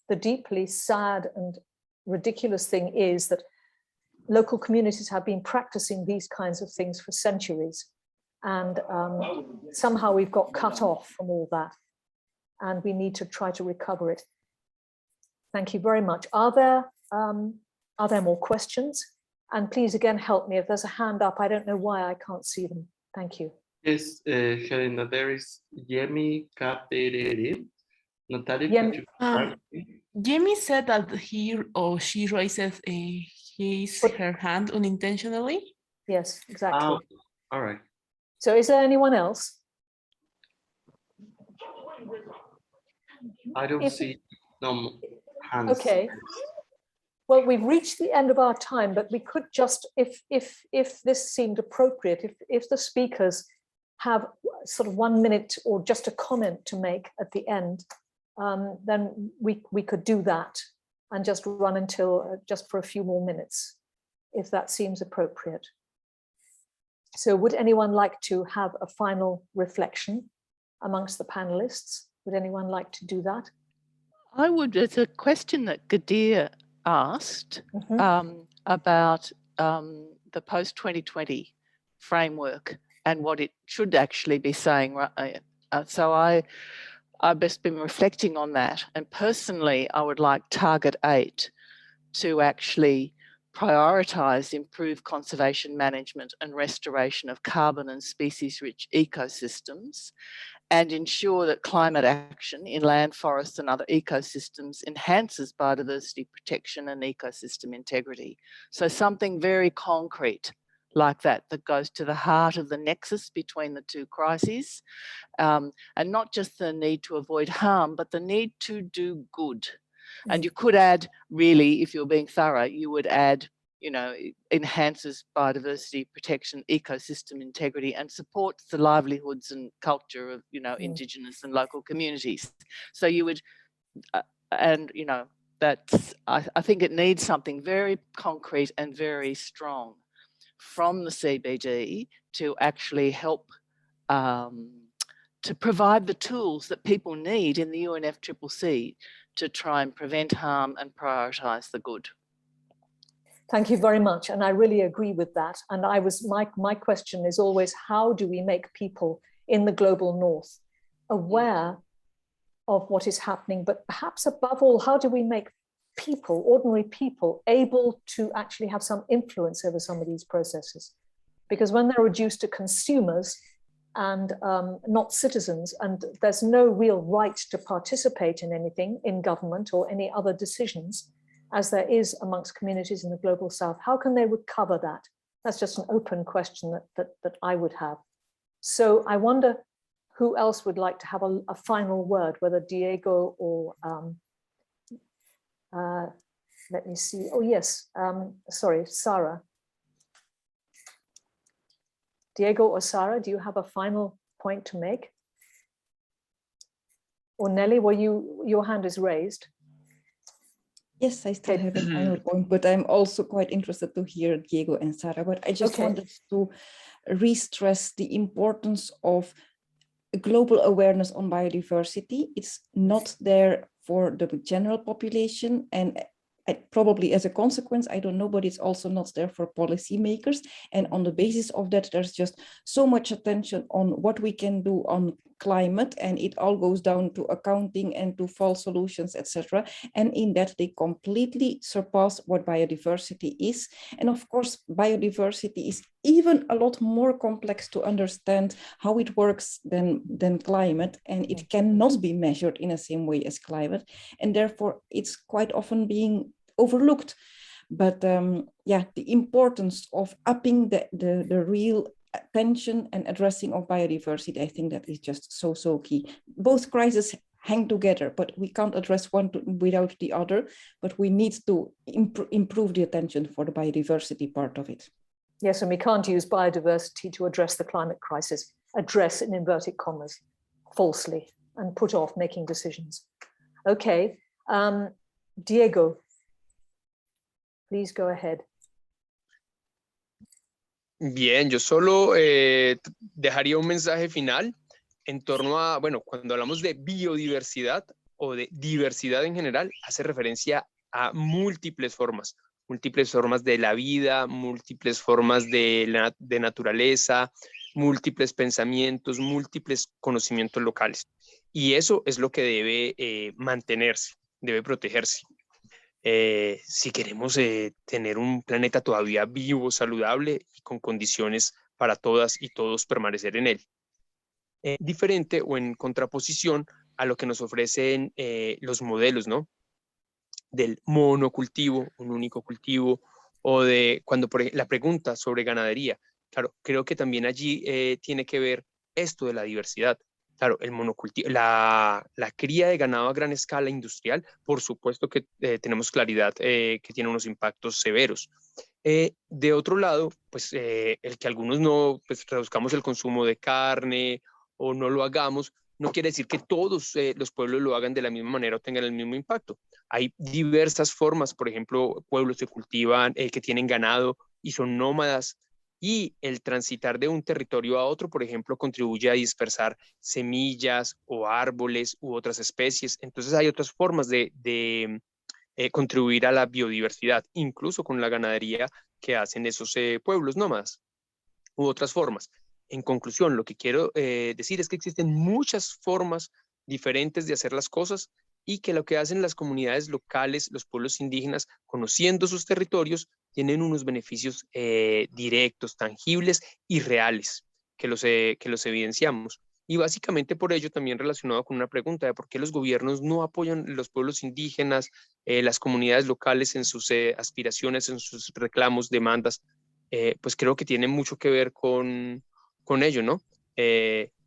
A: the deeply sad and ridiculous thing is that local communities have been practicing these kinds of things for centuries. And somehow we've got cut off from all that. And we need to try to recover it. Thank you very much. Are there more questions? And please again help me if there's a hand up. I don't know why I can't see them. Thank you.
E: Yes, Helena, there is Yemi Kaperere. Natalia,
F: Jamie said that he or she raises her hand unintentionally.
A: Yes, exactly.
E: Oh, all right.
A: So is there anyone else?
E: I don't see no hands.
A: Okay. Well, we've reached the end of our time, but we could just, if this seemed appropriate, if the speakers have sort of 1 minute or just a comment to make at the end, then we could do that and just run until just for a few more minutes, if that seems appropriate. So would anyone like to have a final reflection amongst the panelists? Would anyone like to do that?
B: I would. It's a question that Gadir asked about the post-2020 framework and what it should actually be saying. So I've just been reflecting on that, and personally I would like Target 8 to actually prioritise improved conservation management and restoration of carbon and species-rich ecosystems, and ensure that climate action in land, forests and other ecosystems enhances biodiversity protection and ecosystem integrity. So something very concrete like that, that goes to the heart of the nexus between the two crises, and not just the need to avoid harm, but the need to do good. And you could add, really, if you're being thorough, you would add, you know, enhances biodiversity protection, ecosystem integrity, and supports the livelihoods and culture of, you know, Indigenous and local communities. So you would, and, you know, that's, I think it needs something very concrete and very strong from the CBD to actually help to provide the tools that people need in the UNFCCC to try and prevent harm and prioritise the good.
A: Thank you very much, and I really agree with that. And my question is always, how do we make people in the global north aware of what is happening, but perhaps above all, how do we make people, ordinary people, able to actually have some influence over some of these processes? Because when they're reduced to consumers and not citizens, and there's no real right to participate in anything in government or any other decisions, as there is amongst communities in the global south, how can they recover that? That's just an open question that I would have. So I wonder who else would like to have a final word, whether Diego or let me see. Oh yes, sorry, Sara. Diego or Sara, do you have a final point to make? Or Nele, your hand is raised.
D: Yes, I still have a final point, but I'm also quite interested to hear Diego and Sara. But I just wanted to re-stress the importance of global awareness on biodiversity. It's not there for the general population, and probably as a consequence, I don't know, but it's also not there for policymakers. And on the basis of that, there's just so much attention on what we can do on climate, and it all goes down to accounting and to false solutions, etc. And in that, they completely surpass what biodiversity is. And of course, biodiversity is even a lot more complex to understand how it works than climate, and it cannot be measured in the same way as climate, and therefore it's quite often being overlooked. But yeah, the importance of upping the real attention and addressing of biodiversity, I think that is just so key. Both crises hang together, but we can't address one without the other, but we need to improve the attention for the biodiversity part of it.
A: Yes, and we can't use biodiversity to address the climate crisis, address in inverted commas, falsely, and put off making decisions. Okay, Diego, please go ahead.
G: Bien, yo solo dejaría un mensaje final en torno a, bueno, cuando hablamos de biodiversidad o de diversidad en general, hace referencia a múltiples formas de la vida, múltiples formas de naturaleza, múltiples pensamientos, múltiples conocimientos locales. Y eso es lo que debe mantenerse, debe protegerse. Si queremos tener un planeta todavía vivo, saludable y con condiciones para todas y todos permanecer en él. Diferente o en contraposición a lo que nos ofrecen los modelos, ¿no? Del monocultivo, un único cultivo, o de cuando la pregunta sobre ganadería. Claro, creo que también allí tiene que ver esto de la diversidad. Claro, el monocultivo, la cría de ganado a gran escala industrial, por supuesto que tenemos claridad que tiene unos impactos severos. De otro lado, pues el que algunos no pues, reduzcamos el consumo de carne o no lo hagamos, no quiere decir que todos los pueblos lo hagan de la misma manera o tengan el mismo impacto. Hay diversas formas, por ejemplo, pueblos que cultivan, que tienen ganado y son nómadas, y el transitar de un territorio a otro, por ejemplo, contribuye a dispersar semillas o árboles u otras especies. Entonces hay otras formas de contribuir a la biodiversidad, incluso con la ganadería que hacen esos pueblos nómadas u otras formas. En conclusión, lo que quiero decir es que existen muchas formas diferentes de hacer las cosas y que lo que hacen las comunidades locales, los pueblos indígenas, conociendo sus territorios, tienen unos beneficios directos, tangibles y reales que los evidenciamos. Y básicamente por ello también relacionado con una pregunta de por qué los gobiernos no apoyan los pueblos indígenas, las comunidades locales en sus aspiraciones, en sus reclamos, demandas, pues creo que tiene mucho que ver con ello, ¿no?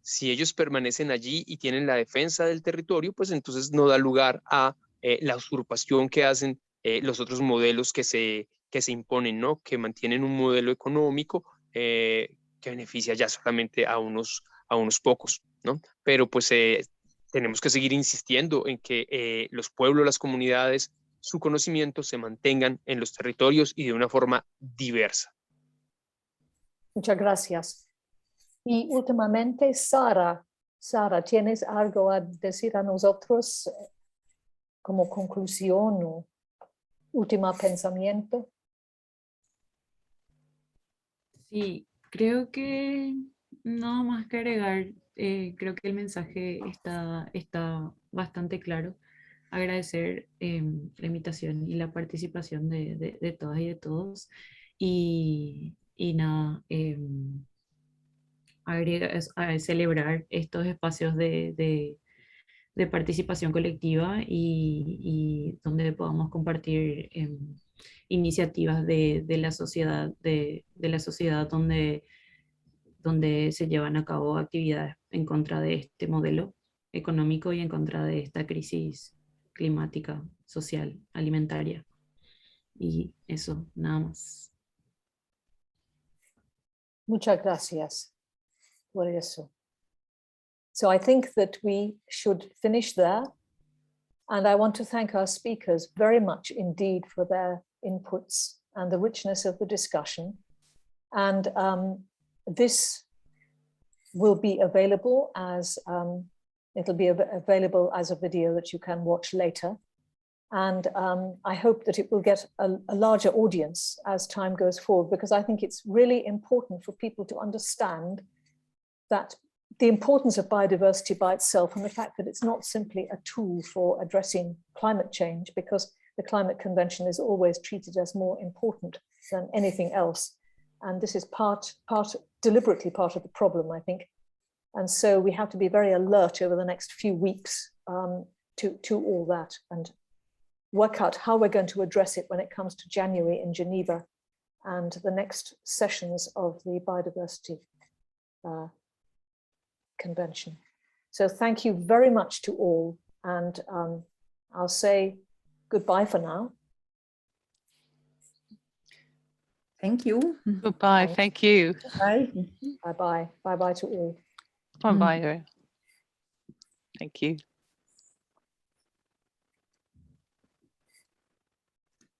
G: Si ellos permanecen allí y tienen la defensa del territorio, pues entonces no da lugar a la usurpación que hacen los otros modelos que se imponen, ¿no? Que mantienen un modelo económico que beneficia ya solamente a unos pocos, ¿no? Pero pues tenemos que seguir insistiendo en que los pueblos, las comunidades, su conocimiento se mantengan en los territorios y de una forma diversa.
A: Muchas gracias. Y últimamente, Sara, ¿tienes algo a decir a nosotros como conclusión o último pensamiento?
C: Sí, creo que no más que agregar, creo que el mensaje está bastante claro. Agradecer la invitación y la participación de todas y de todos. Y nada, celebrar estos espacios de participación colectiva y donde podamos compartir iniciativas de la sociedad, de la sociedad donde se llevan a cabo actividades en contra de este modelo económico y en contra de esta crisis climática, social, alimentaria. Y eso, nada más.
A: Muchas gracias por eso. So I think that we should finish there. And I want to thank our speakers very much indeed for their inputs and the richness of the discussion. And this will be available as, it'll be available as a video that you can watch later. And I hope that it will get a larger audience as time goes forward, because I think it's really important for people to understand that the importance of biodiversity by itself and the fact that it's not simply a tool for addressing climate change, because the Climate Convention is always treated as more important than anything else. And this is deliberately part of the problem, I think. And so we have to be very alert over the next few weeks to all that and work out how we're going to address it when it comes to January in Geneva and the next sessions of the Biodiversity Convention. So thank you very much to all. And I'll say goodbye for now.
D: Thank you.
B: Goodbye. Thank you.
D: Bye.
A: Bye-bye. Bye-bye to all.
B: Bye-bye. Thank you.